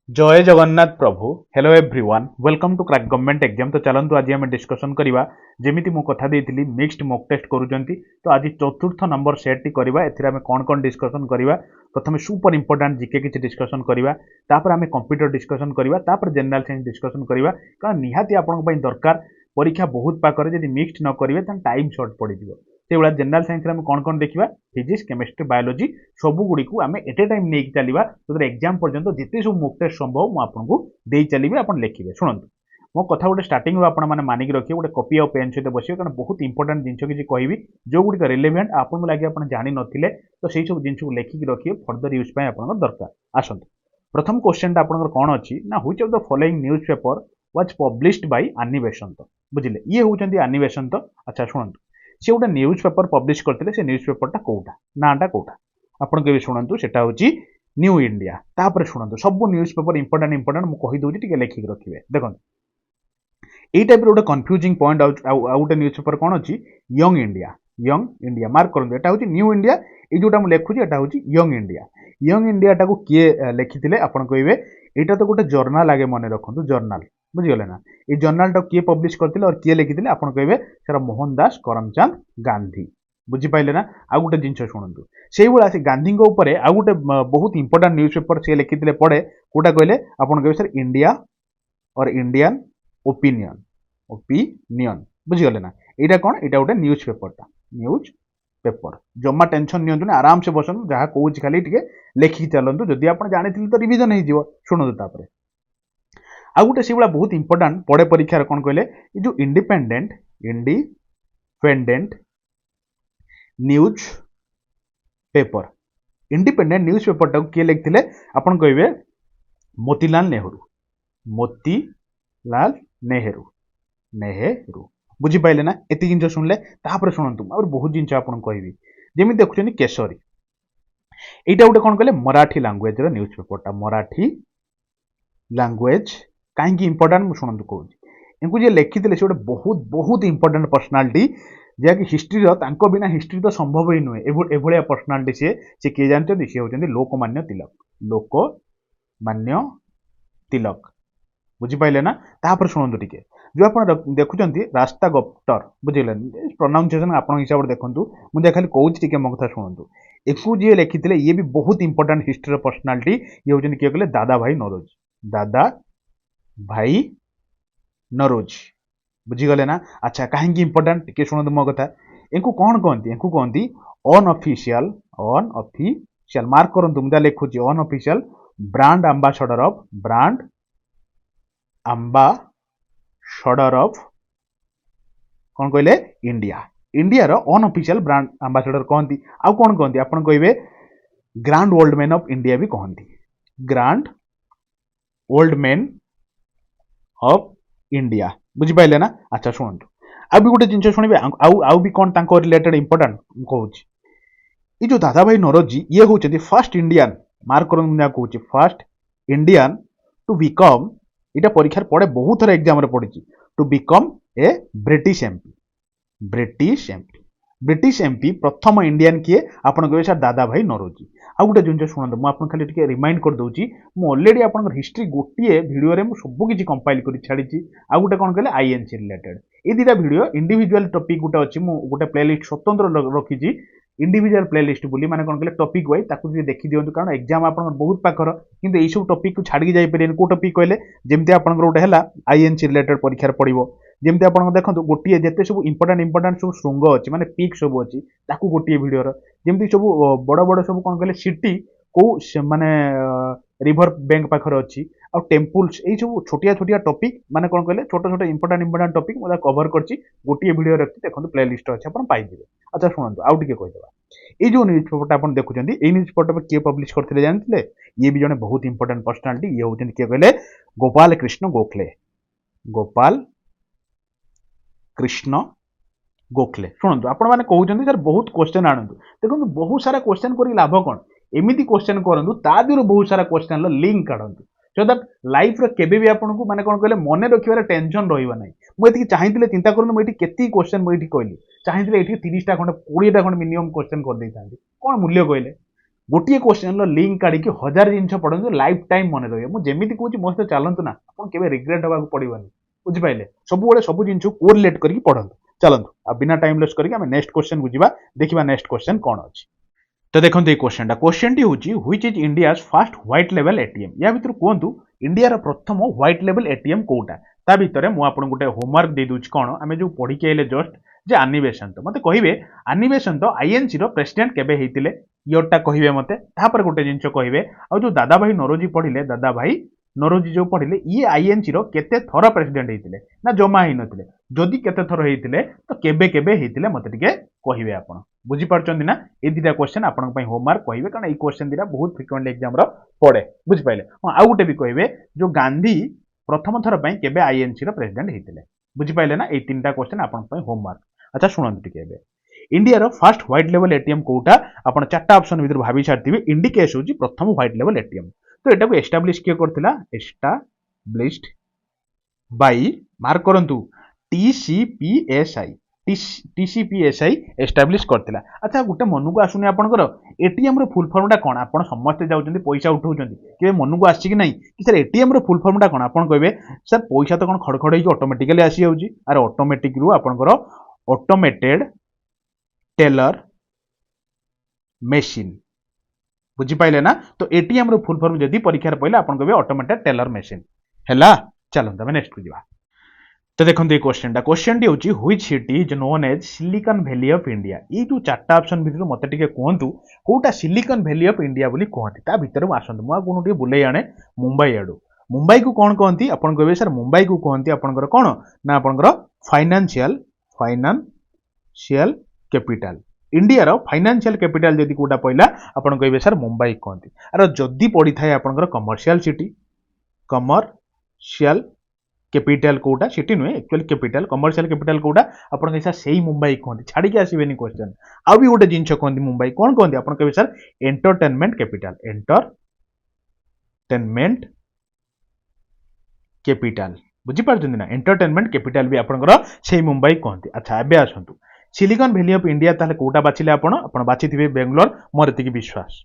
जय जगन्नाथ प्रभु hello everyone welcome to crack government exam. तो चलतु आज आम डिस्कसन करवा जमीती मु कथा देती मिक्स्ड मॉक टेस्ट करूँ। तो आज चतुर्थ नंबर सेट टी करवा एम कौन कौन डिस्कसन करवा। प्रथम सुपर इंपोर्टाट जिके किसी डिस्कसन करवा, आम कंप्यूटर डिस्कसन करवा, जनरल साइंस डिस्कसन करवा। कारण निहाती आपण दरकार परीक्षा बहुत पाखरे जब मिक्सड न करेंगे तो टाइम सर्ट पड़ से भाया जनरल साइंस में कौन कौन देखा फिजिक्स केमिस्ट्री बायोलोजी सबुगुड़ी आम एट ए टाइम नहीं चलवा जो एग्जाम पर्यंत जिते सब मॉक टेस्ट संभव मुझे चलिए आप लिखे शुणु मो कथा गोटे स्टार्टिंग आपने मानिक रखिए गोटे कॉपी और पेन सहित बस कारण बहुत इंपोर्टाट जिन किसी कहि जो गुड़िक रिलेवेंट आपको लगे आप जानी नथिले तो सही सब जिन लिखिक रखिए फर्दर यूज आप दरकार। आसतु प्रथम क्वेश्चन आप कौन अच्छी ना which of the following news paper was published by आनी बेसंत। बुझिले ये होउचंदी आनी बेसंत। अच्छा शुणु सी गोटे न्यूज पेपर पब्लिश करते से न्यूज पेपरटा कौटा नाटा कौटा आपन के शुणु सेटा होची न्यू इंडिया। तापर शुणु सब न्यूज पेपर इंपोर्टाट इंपोर्टाट मुझे कहीदे टे लिखिक रखिए। देखो यही टाइप गोटे कन्फ्यूजिंग पॉइंट गोटे न्यूज पेपर कौन अच्छी young India. Young India mark करूँ यहाँ हूँ न्यू इंडिया ये जोटा मुझे लिखुची यहाँ हूँ यंग इंडिया। यंग इंडिया टाक किए लिखी आपड़ कहे यहाँ तो गोटे जर्नाल आगे मन रखु जर्नाल बुझीगले ना ये जर्नाल टाक किए पब्लिश करते और किए लिखी आपड़ कहे सर मोहन दास करमचंद गांधी। बुझीपारे ना आ गोटे जिन शुणु से भाया से गांधी आउ गोटे बहुत इंपोर्टाट न्यूज पेपर सी लिखी पढ़े कौटा कहले आपड़ कहे सर इंडिया और इंडियन ओपिनियन ओपिनियन बुझीगले ना यहाँ कौन यहाँ गोटे न्यूज पेपरटा न्यूज पेपर जमा टेंशन नि आराम से बसतु जहाँ कौन खाली टे लिखिक चलतु जदि आप जानी तो रिविजन हो शुणु तापर आ गोटे से भाया बहुत इंपोर्टाट पड़े परीक्षार कौन कहले ये जो independent newspaper independent newspaper टाक किए लिखते आपड़ कहे मोतीलाल नेहरू मोतीलाल नेहरू नेहरू बुझीपारे ना एत जिन शुणिले तापर शुणु और बहुत जिन आपको कहि जमी देखुं केसरी यहाँ गोटे कौन कहले मराठी लांगुएज न्यूज पेपरटा मराठी लांगुएज कहीं इंपोर्टाट मुझे शुणु कौन इनको जी लिखी से गोटे बहुत बहुत इंपोर्टाट पर्सनालीटी जहाँकि हिस्ट्री बिना हिस्ट्री तो संभव ही नुहे एभलिया पर्सनालीटी सी किए जानते सी होती लोकमान्य तिलक लोकमान्य तिलक बुझीपारे ना तापर शुणु टे जो आप देखुं रास्ता गप्टर बुझे प्रोनाउंसिएशन आप हिसाब से देखूँ मुझे खाली कौच मो कथा शुणु एक जी लिखी ये भी बहुत इंपोर्टाट हिस्ट्री पर्सनालीटी ये होती किए कहले दादा भाई नरोज दादा भाई नरोज बुझीगले ना। अच्छा कहीं इंपोर्टाट टे शुणु मो कथा इनको कौन कहती इनको कहती अनऑफिशियल मार्क करूँ मुझे लिखुची अनऑफिशियल ब्रांड एम्बेसडर ऑफ कौन कहले इंडिया इंडिया रो अनऑफिशियल ब्रांड एम्बेसडर कहती आउ कौन कहती आप कहे grand old man of India भी कहती grand old man of India बुझीपारे ना। अच्छा शुणु आ भी गोटे जिन शुणे आउ भी कौन रिलेटेड इंपोर्टाट कहूँ ये जो दादा भाई नरोजी ये होती फर्स्ट इंडियन मार्क कर कहूँ फर्स्ट इंडियन टू बिकम यहाँ परीक्षार पड़े बहुत थर एग्जाम पड़ी to become a British MP प्रथम इंडियन किए आप कहे सर दादा भाई नरोजी। आ गोटे जिन शुणु मुझे खाली टे रिमाइंड कर दूसरी अलरेडी आप हिस्ट्री गोटे भिडियो सबकि कंपाइल कर छाड़ी आ गोटे कौन कहले आईएनसी रिलेटेड ये दुटा भिडियो इंडिविजुअल टॉपिक गोटे अच्छी गोटे प्लेलिस्ट स्वतंत्र रखी इंडिविजुअल प्लेलिस्ट बोली माने कौन कहले टॉपिक वाइज ताकू देखी दिंतु कारण एग्जाम आप बहुत पाखर किंतु यही सब टॉपिक को छाड़ी जापर कौ टॉपिक कहले जमी आप गोटे है आईएनसी रिलेटेड परीक्षार पड़ो जमी आप देखो गोटे जिते सब इंपोर्टाट सब श्रृंग अच्छी माने पीक सब अच्छी ताकू गोटे भिडियो जमी सब बड़ बड़ सब कौन कहले सिटी कौ माने रिवर बैंक पाखर अच्छी आ टेम्पल्स यही सब छोटिया छोटिया टॉपिक माने कौन कहले छोट छोट इंपोर्टाट टॉपिक मुझे कवर कर गोटे भिडियो रखी देखो प्लेलिस्ट अच्छे आप पाइबे। अच्छा शुणु आउ टे कहीदेवा ये जो न्यूज पेपरटा आप देखुं ये न्यूज पेपर किए पब्लिश करते जानते ये भी जड़े बहुत इंपोर्टाट पर्सनालीटी ये होती किए कहले गोपाल कृष्ण गोखले शुणु आपण मैंने कहते सर बहुत क्वेश्चन आणु देखो बहुत सारा क्वेश्चन कर लाभ कौन एमती क्वेश्चन करूँ ता देहर बहुत सारा क्वेश्चन लिंक काढ़ु सो दैट लाइफ केबे भी आपको माने कौन कहले मन रखिबार टेंशन रहिबा नै मुझे चाहिए चिंता करूँ मुझे केती क्वेश्चन मुझे कहली चाहिए ये 30टा खंड 20टा खंड मिनिमम क्वेश्चन कर दे था कौन मूल्य कहले गोटे क्वेश्चन लिंक काढ़ी 1000 जिन पढ़ू लाइफ टाइम मन रही मुझे जमी कहूँ मो सहित चलतु ना आप रिग्रेट होगा पड़ोनी बुझिपारे सब सब जिन कोरिलेट करके पढ़ू चलतु आ बिना टाइम लॉस करके नेक्स्ट क्वेश्चन को जीवा देखिबा नेक्स्ट क्वेश्चन कौन अच्छी तो देखो ये क्वेश्चन टी हूँ which is India first white लेवल एटीएम या भीतर कहतु इंडिया प्रथम व्हाइट लेवल एटीएम कोटा ता भीतर मु आपन गोटे होमवर्क दे दूची कौन आमे जो पढ़ी के आइले जस्ट जे आनी बेसंत मते कहिबे आनी बेसंत आईएनसी रो प्रेसिडेंट केबे हेतिले इयरटा कहिबे मते तापर गोटे जिंस कहिबे आ जो दादा भाई नरोजी पढ़िले दादा भाई नरोजी जो पढ़िले ये आईएनसी रो केते थर प्रेसिडेंट हेतिले ना जमा हेइ नथिले जदि केते थर हेतिले तो केबे केबे हेतिले मते टिके कहिबे आपण बुझी पारछन ना ए दिटा क्वेश्चन आपन पई होमवर्क कहिबे कारण ए क्वेश्चन दिटा बहुत फ्रिक्वेंटली एग्जाम रो पड़े बुझि पाइले आ गोटे भी कहिबे जो गांधी प्रथम थर पई केबे आईएनसी रो प्रेसिडेंट हेतिले बुझि पाइले ना ए तीनटा क्वेश्चन आपन पई होमवर्क अच्छा सुनंतु टिके एबे इंडिया रो फर्स्ट व्हाइट लेवल एटीएम कोटा आपण चारटा ऑप्शन भीतर भाबी छाड़थिबे इंडिकेश होची प्रथम व्हाइट लेवल एटीएम तो एटा को एस्टैब्लिश किया करथिला एस्टैब्लिश्ड बाय मार्क करंतु टीसीपीएसआई टीसीपीएसआई एस्टैब्लिश करथिला अच्छा गोटे मन को आसुनी आपनकर एटीएम रो फुल फॉर्म टा कोन आपण समस्त जाउचंदी पैसा उठाउचंदी के मन को आछि कि नहीं कि सर एटीएम रो फुल फॉर्म टा कोन आपण कहबे सर पैसा तो कोन खड़खड़ होई ऑटोमेटिकली आसी जाउची आर ऑटोमेटिक रु आपनकर ऑटोमेटेड टेलर मशीन बुझी पाइले ना तो एटीएम रो फुल फॉर्म जदी परीक्षा रे पहिले आपण कहबे ऑटोमेटेड टेलर मशीन हैला चलो तबे नेक्स्ट को जीवा तो देखो ये क्वेश्चन टी होची which city is known as Silicon Valley of India ये जो चारटा ऑप्शन भीतर मते टिके कहंतु कोटा सिलिकॉन वैली ऑफ इंडिया बोली कहंती ता भीतर आसंतु मु कोन टिके बुलै आने मुंबई आडू मुंबई को कोन कहंती आपण कहबे सर मुंबई को कहंती आपनकर कोन ना आपनकर फाइनेंशियल कैपिटल इंडिया रो फाइनेंशियल कैपिटल जदी कोटा पहिला आपण कहबे सर मुंबई कहंती आरो जदी पड़ी थाए आपनकर कमर्शियल सिटी कमर्शियल कैपिटल कोटा सिटी नुहे एक्चुअली कैपिटल कमर्शियल कैपिटल कोटा आपण कैसा सेही मुंबई कहंती छाड़ी के आसीबेनी क्वेश्चन आ भी गोटे जिंस कहंती मुंबई कोन कहंती आपण कहबे सर एंटरटेनमेंट कैपिटल बुझी पारछन ना एंटरटेनमेंट कैपिटल भी आपनकर सेही मुंबई कहंती अच्छा एबे आसंतु सिलिकॉन वैली ऑफ इंडिया ताले कोटा बाचिले आपण बाचिथिबे बेंगलोर मोर एतिकी विश्वास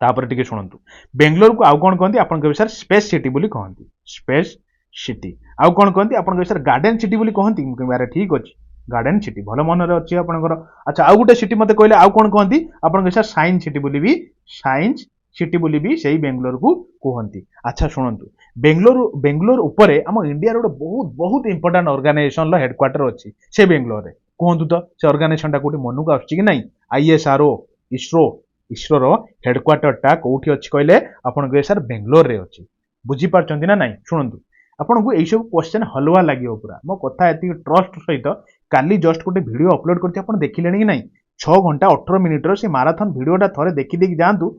तापर टिके सुनंतु बेंगलोर को आउ कोन कहंती आपण कहबे सर स्पेस सिटी बोली कहंती स्पेस सिटी आउ कोन कहंती आपण कहबे सर गार्डन सिटी बोली कहंती बारे ठीक अछि गार्डन सिटी भलो मन रे अछि आपनकर अच्छा आउ गुटे सिटी मते कहले आउ कोन कहंती आपण कहबे सर साइंस सिटी बोली भी सेही बेंगलोर को कहंती अच्छा सुनंतु बेंगलोर ऊपरे हम इंडिया रो बहुत बहुत इंपोर्टेंट ऑर्गेनाइजेशन लो हेडक्वार्टर अछि से बेंगलोर रे कहंतु तो से ऑर्गेनाइजेशन टा कोठी मन को आछि कि नहीं आईएसआरओ इसरो रो हेडक्वार्टर टा कोठी अछि कहले आपण कहबे सर बेंगलोर रे अछि बुझी पारछंती ना नहीं सुनंतु आपन को एई सब क्वेश्चन हलवा लागियो पूरा मो कथा एति ट्रस्ट सहित काली जस्ट गोटे वीडियो अपलोड करती आपन देखिलेनी कि नहीं 6 घंटा 18 मिनिट रो से मैराथन वीडियोटा थरे देखि देखि जांतु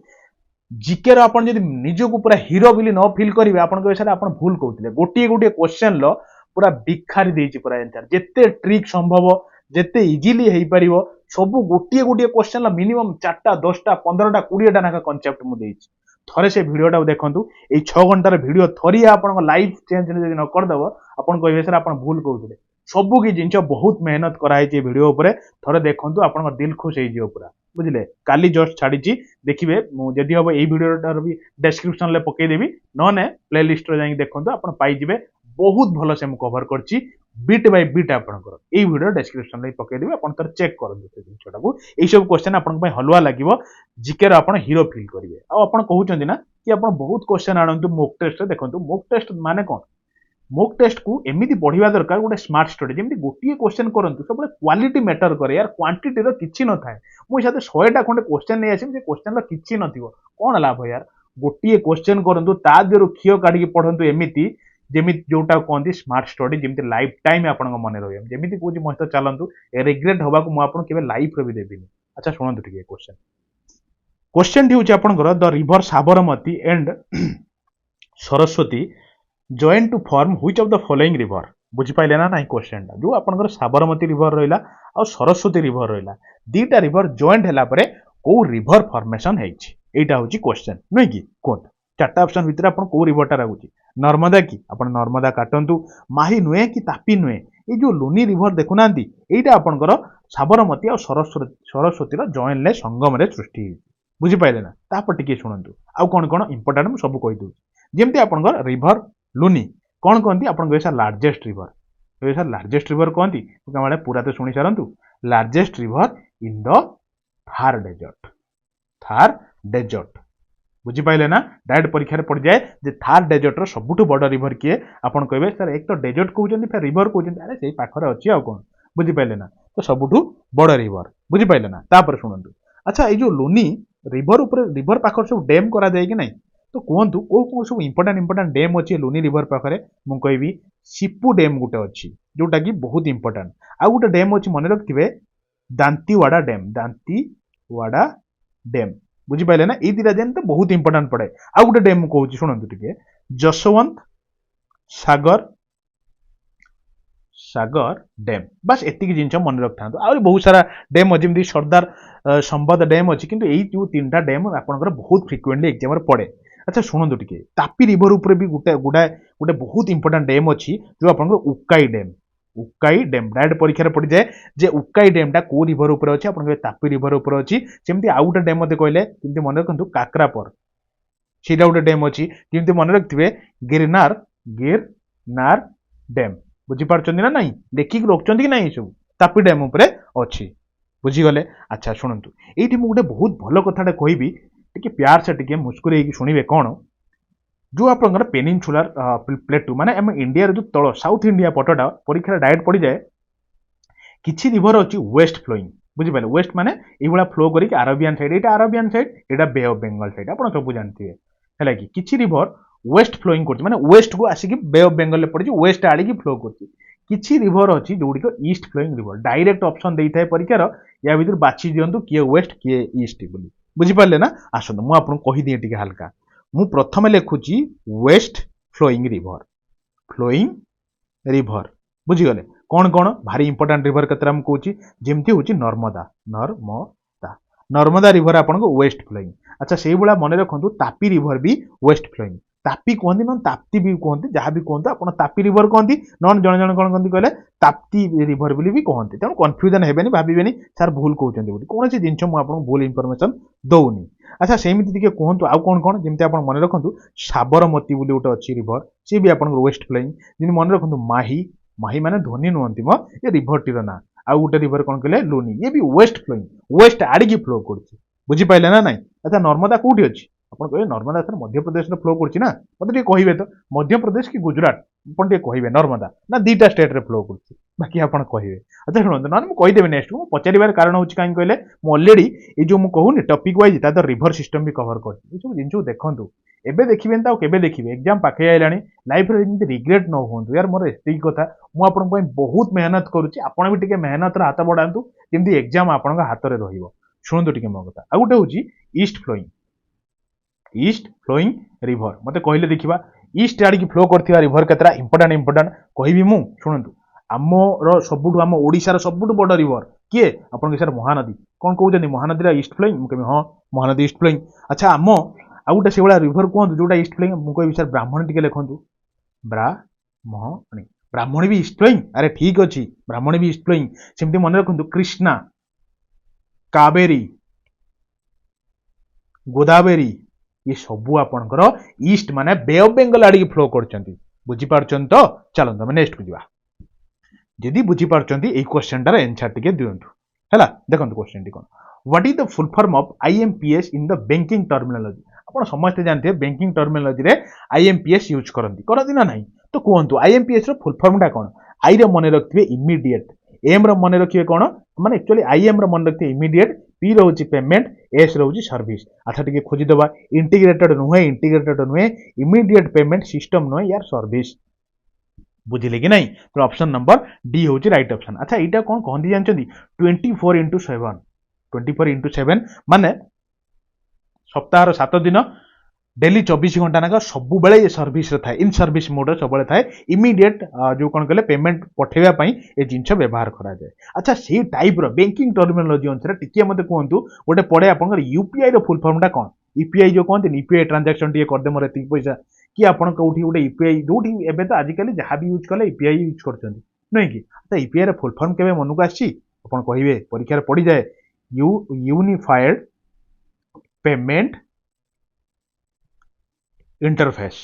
जीके रो आपन जदि निजो को पूरा हीरो बिली न फील करिवे आपन को सर आपन भूल कहउतले गोटे क्वेश्चन लो पूरा बिखारी देछि पूरा आंसर जेते ट्रिक संभव जेते इजीली हेई परिवो सब गोटे क्वेश्चन ला मिनिमम 4टा 10टा 15टा 20टा नाका कांसेप्ट मु देछि थरे से वीडियोटा देखंतु ए 6 घंटार वीडियो थरी आपन लाइफ चेंज जदि न कर दबो आपन कहबे सर आपन भूल कहउतले सबु की जिंस बहुत मेहनत कराई छि वीडियो ऊपर थरे देखंतु आपन दिल खुश हेई जियो पूरा बुझले काली जस्ट छाड़ी छि देखिबे जदि हबो ए वीडियोटार भी डिस्क्रिप्शन ले पके देबी नने प्लेलिस्ट रे जाई देखंतु आपन पाई जिवे बहुत भलो से मु कवर करछि बिट बाय बिट आपनकर ए वीडियो डिस्क्रिप्शन ले पके देबी आपन तर चेक करंतु से जिंसटा को ए सब क्वेश्चन आपन पय हलवा लागिवो जीके रो आपन हीरो फील करिवे आ आपन कहउचंदी ना कि आपन बहुत क्वेश्चन आनंतु मॉक टेस्ट देखंतु मॉक टेस्ट माने कोन मॉक टेस्ट को एमिति पढ़िबा दरकार गोटे स्मार्ट स्टडी जेमिति गोटिए क्वेश्चन करंतु सब क्वालिटी मैटर करे यार क्वांटिटी रो किछि न थाए मु साथे 100टा खंडे क्वेश्चन नै आसिम जे क्वेश्चन रो किछि नथिवो कोन लाभ यार गोटिए क्वेश्चन करंतु ता देरो खियो काढी के पढंतु एमिति जेमिति जोटा कहंती स्मार्ट स्टडी जेमिति लाइफ टाइम आपन मने रहय जेमिति कोजि मस्त चलंतु रिग्रेट होबा को मु आपन केबे लाइफ रे भी देबिनी अच्छा सुनंतु ठीक क्वेश्चन दी आपन the river Sabarmati and Saraswati join to form which of the following river बुझी पाइले ना नहीं क्वेश्चन जो आपन साबरमती रिवर रहिला और सरस्वती रिवर रहिला दीटा रिवर जॉइंट हैला परे को रिवर फॉर्मेशन हेछि एटा होछि क्वेश्चन नै कि कोन चारटा ऑप्शन भीतर आपन को रिवरटा रागुछि नर्मदा की आपन नर्मदा काटंतु माही नुए कि तापी नुए ए जो लुनी रिवर देखुनांती एटा आपन साबरमती और सरस्वती रो जॉइन ले संगम रे सृष्टि बुझिपारे ना तापर टिके शुणु आउ कौन कौन इंपोर्टाट मुझे सब कहीदे जमी आप रिभर लुनी कौन कहती आप लार्जेस्ट रिभर लार्जेस्ट रिभर कहती पूरा तो शुणी सारंतु largest river in the Thar desert बुझिपारे ना डायरेक्ट परीक्षा पड़ जाए जे थार डेजर्ट सबुठ बड़ रिभर किए आप कहे सर एक तो डेजर्ट कहते फिर रिभर कहते अरे से पाखे अच्छी आ कौन बुझिपारे ना तो सबुठ बड़ रिभर बुझिपारे ना तापर शुणु अच्छा ये जो लुनी रिभर पाखर सब डैम करा जाए कि नहीं तो कहतु कौ सब इंपोर्टाट डैम अच्छी लुनी रिभर पाखे मुझे कहबी सिपु डैम गोटे अच्छी जोटा कि बहुत इंपोर्टाट आउ गोटे डैम अच्छी मन रखिए दांतीवाड़ा डैम बुझिपारे ना ये दुटा डैम तो बहुत इंपोर्टाट पड़े आउ गोटे डैम कहूँ शुणु टे जसवंत सागर डैम बस एतिक जिन मन रखि था आ बहुत सारा डैम अच्छी जमी सरदार संबद डैम अच्छी किंतु यही जो तीन टा डैम आपंकर बहुत फ्रिक्वेंटली एग्जाम पड़े अच्छा शुणु टे तापी रिभर उपर भी गुड़ाए गोटे बहुत इंपोर्टाट डैम अच्छी जो आप उकाई डैम डायरेक्ट परीक्षा पड़ जाए जे उकाई डैमटा कौ रिभर उपर अच्छी आप तापी रिभर उपर अच्छी सेमती आउ गोटे डैम मत कहले मन रखु काकरापर सीटा गोटे डैम अच्छी जमी मन रखिए गिरनार डैम बुझीपार ना नहीं देखिक रखुच्च कि नहीं सब तापी डैम उपर अच्छी बुझीगले अच्छा शुणु ये गोटे बहुत भल कथा कहबी टी प्यार से टी मुस्कुरे शुणे कौन जो आप पेनिनसुलार प्लेटू माने आम इंडिया जो तल साउथ इंडिया पटटा परीक्षा डायरेक्ट पड़ जाए किसी रिभर अच्छी वेस्ट फ्लोइंग बुझिपारे वेस्ट माने ये फ्लो करके अरबियन साइड ये अरबियन साइड ये बे ऑफ बेंगल साइड आप सब जानते हैं कि किसी रिभर वेस्ट फ्लोइंग कर वेस्ट को आसिक बे ऑफ बेंगल पड़ी वेस्ट आड़े फ्लो कर रिभर अच्छी जोड़िक east flowing river direct option देता है परीक्षार या भर बाछि दिंतु किए वेस्ट किए ईस्ट बोली बुझिपारे ना आसतु मुझे आपको कहीदिए टी हाल्का मु प्रथम लिखुची वेस्ट फ्लोइंग रिभर बुझीगले कौन कौन भारी इंपोर्टाट रिभर कतरा मुझे जमती हूँ नर्मदा रिभर आपको वेस्ट फ्लोइंग अच्छा से भाया मन रखु तापी रिभर भी वेस्ट फ्लोइंग तापी कहती न ताप्ती भी कहते जहाँ भी कहते आप तापी रिभर कहती नन जन जन कौन कहते कहले ताप्ती रिभर भी कहते तेणु कन्फ्यूजन हेनी भावे सार भूल कहते कौन सी जिन मुझे भूल इनफर्मेशन दौनी अच्छा सेमती कहतु आउ कौन कौन जमी आप मन रखु साबरमती गोटे अच्छी रिभर सी भी आप वेस्ट फ्लोइंग जमी मन रखु माही माने धोनी नुहति म ये रिभर टीर ना आउ गोटे रिभर कौन कहले लुनी ये भी वेस्ट फ्लोइंग वेस्ट आड़िकी फ्लो कर बुझीपारे ना नहीं अच्छा नर्मदा कौटी अच्छी आप कहे नर्मदा सर मध्य प्रदेश फ्लो कर मतलब कहे तो मध्य प्रदेश कि गुजरात आप कहे नर्मदा ना दीटा स्टेट रे फ्लो कर बाकी आप कहे अच्छा शुणु ना मुझे कहीदेवी नेक्स्ट मुझे पचार कारण हूँ कहीं कहले अलरेडी ये जो मुझे कहूनी टपिक वाइज तो रिभर सिस्टम भी कवर कर सब जिन देखूँ एबे देखिए तो केबे देखिए एग्जाम पाखे आइलानी लाइफ रे जमी रिग्रेट न हो यार मोर एतिक कथा मुझे बहुत मेहनत करुच्ची आपण भी टिके मेहनत हाथ बढ़ातु जमी एग्जाम आपण हाथ में रही शुणु टिके मो कथा आ गोटे हूँ ईस्ट फ्लोइंग रिभर मत कहले देखा ईस्ट आड़ की फ्लो कर रिभर केतरा इंपोर्टाट कहबी मु शुणु आमर सबुठ आम ओडिशार सबुठ बड़ रिभर किए आप सर महानदी कौन कहते महानदी ईस्ट फ्लोइंग मुझे हाँ महानदी ईस्ट फ्लोइंग अच्छा आम आउ गोटे से भाया रिभर कहतु जोटा ईस्ट फ्लोइंग मुझे सर ब्राह्मणी टी लिखु ब्राह्मणी भी ईस्ट फ्लोइंग अरे ठीक अच्छे ब्राह्मणी भी ईस्ट फ्लोइंग सेमती मन रखु कृष्णा कावेरी गोदावरी ये सबू आपणकर ईस्ट माने बे ऑफ बेंगल आड़ की फ्लो कर बुझीपार तो चलते आम नेक्स्ट को जा जदि बुझीपार ये क्वेश्चनटार एंसर टी दिंतु है देखो क्वेश्चन टी कौन what is the full form of IMPS in the banking terminology आप समस्त जानते हैं बैंकिंग टर्मिनोलॉजी रे आईएमपीएस यूज करती ना नहीं तो कहतु आईएमपीएस रो फुल फॉर्मटा कौन आई रे मन रखिए इमीडिएट एम रो मन रखिए कौन माने एक्चुअली आईएम रो मन रखिए इमीडिएट पी रोची पेमेंट एस रोची सर्विस अच्छा टिके खोजिदेवा इंटीग्रेटेड नुहे इमीडिएट पेमेंट सिस्टम नुहे यार सर्विस बुझिले कि नहीं तो ऑप्शन नंबर डी हूँ राइट ऑप्शन अच्छा यहाँ कौन कहती जानते 24x7 माने सप्ताह 7 दिन डेली 24 घंटा ना सब ये सर्विस थाए इन सर्विस मोड सब थाए इमीडिएट जो कौन कहले पेमेंट पठेवाई ये जिनस व्यवहार करा जाए अच्छा से टाइप रो बैंकिंग टर्मिनोलॉजी अनुसार टिके मत कहतु गोटे पड़े आप यूपीआई रो फुल फॉर्मटा कौन यूपीआई जो कहते यूपीआई ट्रांजैक्शन टे करदे मोर एतिक पैसा कि आपन कौटी गोटे यूपीआई जोटी एबे तो आजिकल जहाँ भी यूज कले यूपीआई यूज कर नहीं कि अच्छा यूपीआई रो फुल फॉर्म केबे मनकु आसी आपन कहिबे परीक्षा पड़ जाए यूनिफाइड पेमेंट इंटरफेस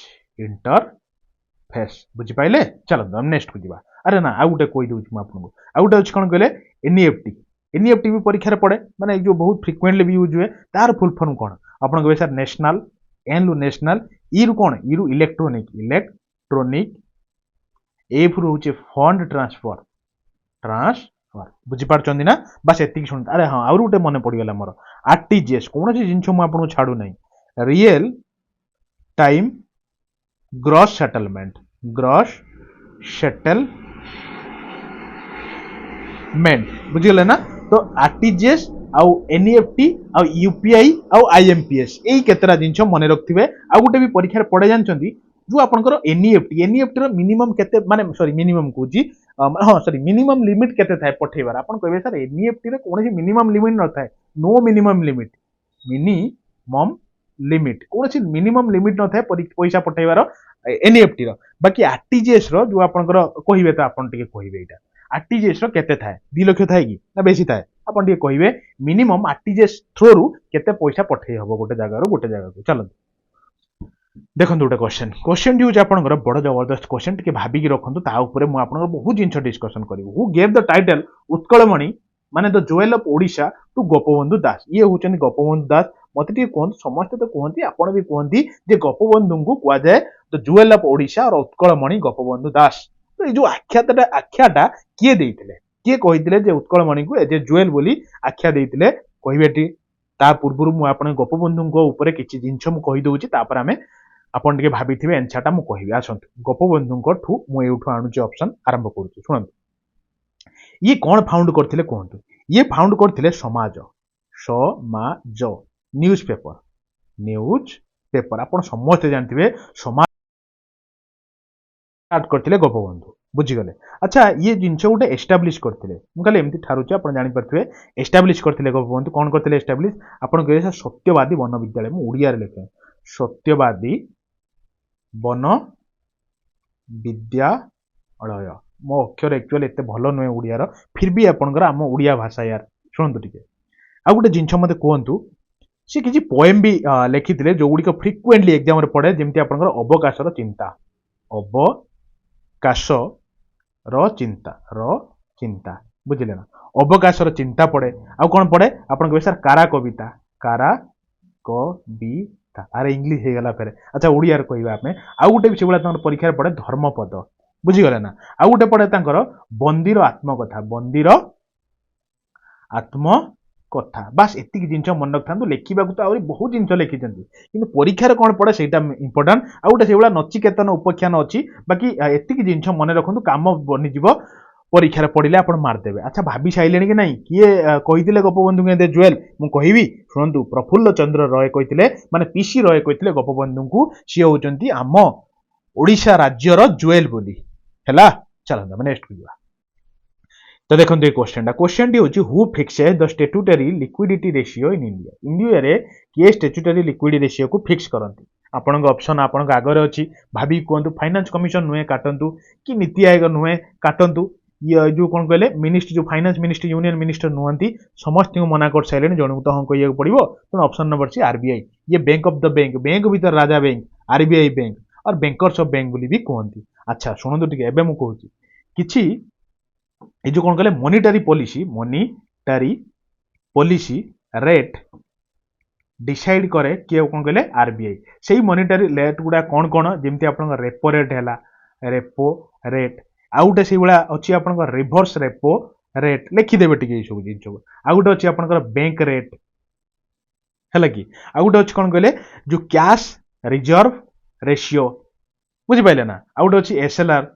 बुझिपाइले चलो हम नेक्स्ट को जीवा अरे ना आ गुटे कहि दउछि म आपनको आ गुटे अछि कोन कहले एनईएफटी भी परीक्षा पड़े माने जो बहुत फ्रिक्वेंटली भी यूज हुए तार फुल फॉर्म कोन आपण कहबे सर नेशनल एन रु नेशनल ई रु कोन ई रु इलेक्ट्रोनिक ए रु होचे फंड ट्रांसफर बुझी पारछन्ती ना बस एतिक सुन अरे हां आउर गुटे मने पड़ी गेला मोर आरटीजीएस कोन से जिंस म आपन छाडू नै रियल टाइम ग्रॉस सेटलमेंट बुझिगले ना तो आरटीजीएस आउ एनईएफटी आउ यूपीआई आउ आईएमपीएस एई केतरा जिंस मने रखथिबे आ गुटे भी परीक्षा पड़े जानछन्ती जो आपनकर एनईएफटी रो मिनिमम केते माने सॉरी मिनिमम कोजी हां सॉरी मिनिमम लिमिट केते थाए पठेबार आपन कहबे सर एनईएफटी रे कोनसी मिनिमम लिमिट न थाए नो मिनिमम लिमिट कोनसी मिनिमम लिमिट न थाए पैसा पठेबार एनईएफटी रो बाकी आरटीजीएस रो जो आपनकर कहिबे त आपन टिके कहिबे एटा आरटीजीएस रो केते थाए 2 लाख थाए कि ना बेसी थाए आपन टिके कहिबे मिनिमम आरटीजीएस थ्रू रु केते पैसा पठेई हबो गोटे जगह को चलो देखो गोटे क्वेश्चन यूज आपंकर बड़ जबरदस्त क्वेश्चन टी भाविकी रखु मुझे बहुत जिन डिस्कसन करी who gave the title Utkalmani माने the jewel of Odisha to Gopabandhu Das ये होचन गोपबंधु दास मत कहते समस्त तो कहते आपण भी कहती जे गोपबंधु को कह जाए द ज्वेल ऑफ ओडिशा और उत्कलमणि गोपबंधु दास तो ये जो आख्याटा किए देइथिले किए कहिथिले जे उत्कलमणि को एज ए ज्वेल बोली आख्या देइथिले कहबेटी ता पूर्व मु आपण गोपबंधु को ऊपर किछि जिंस मु कहि दउछि तापर हमें आपण टिके भाबिथिबे एन्सरटा मु कहबी आसंतु गोपबंधु ठू मु एठू आणुछि ऑप्शन आरंभ करूछि सुनंतु ये कौन फाउंड करथिले कहंतु ये फाउंड करथिले समाज न्यूज पेपर आपण समस्त जानथिबे समाज स्टार्ट करथिले गोपबंधु बुझिगले अच्छा ये जिंस गोटे एस्टाब्लिश करथिले मु खाली एमती ठारुछि आपण जानि परथिबे एस्टाब्लिश करथिले गोपबंधु कोन करथिले एस्टाब्लिश आपण कहले सत्यवादी वन विद्यालय मु ओडिया रे लेखे सत्यवादी वन विद्यालय मो अक्षर एक्चुअली एते भलो नुहे ओडियार फिर भी आपनकर आम ओडिया भाषा यार शुणु टिके आ गोटे जिनस मते कहंतु से किछि पोएम भी लिखिथिले जो गुडी को फ्रिक्वेंटली एग्जाम रे पड़े जेमति आपनकर अवकाशर चिंता बुझिले ना अवकाशर चिंता पड़े आ कोन पड़े आपन कहबे सर कारा कविता अरे इंग्लिश हे गला फेरे अच्छा ओडिया रे कहबा आपने आ गुटे भी सेबला तंकर परीक्षा रे पड़े धर्मपद बुझिगले ना आ गुटे पड़े तंकर बंदीर आत्मकथा बस एतिक जिंस मन रखथांतु लेखिबा को तो आउरी बहुत जिंस लेखिचंती किंतु परीक्षा रे कोन पड़े सेटा इंपोर्टेंट आ गुटे सेबला नचिकेतन उपाख्यान अछि बाकी एतिक जिंस मन रखंतु काम बनि जिवो परीक्षा पढ़िले आप मारदेवे अच्छा भाभी साइले कि नहीं किए कही गोपबंधु के ज्वेल मु कहबी शुणु प्रफुल्ल चंद्र रॉय कहते माने पीसी रॉय कहते गोपबंधु को सी होचंती आम ओडिशा राज्यर ज्वेल बोली हैला चलो नेक्स्ट को जीवा तो देखो ये क्वेश्चन टी होची who fixes the statutory liquidity ratio in India रे किए स्टैट्यूटरी लिक्विडिटी रेशियो को फिक्स करंती आपन ऑप्शन आपन आगे अच्छी भाभी कहतु फाइनेंस कमिशन नुहे काटंतु कि नीति आयोग नुहे काटंतु ये जो कौन कहले मिनिस्टर जो फाइनेंस मिनिस्टर यूनियन मिनिस्टर नुहंती समस्त को मना कर सारे जनक तो हाँ कह पड़ो तेणु ऑप्शन नंबर सी आरबीआई ये बैंक ऑफ द बैंक भीतर राजा बैंक आरबीआई बैंक और बैंकर्स ऑफ बैंक बोली भी कहती अच्छा शुणु टिके एबे मु कहूची किछि ये जो कौन कहले मॉनिटरी पॉलिसी रेट डिसाइड करे किए कौन कहले आरबीआई से मॉनिटरी रेट गुडा कौन कौन जमती आप रेपो रेट है रेपो रेट आउ गोटे से भाया अच्छी आप रिभर्स रेपो रेट लिखिदेवे टी सब जिन आउ गोटे अच्छी आप बैंक रेट है कि आउ गोटे अच्छी कौन कहले जो कैश रिजर्व रेशियो बुझिपारे ना आउ गोटे अच्छी एसएलआर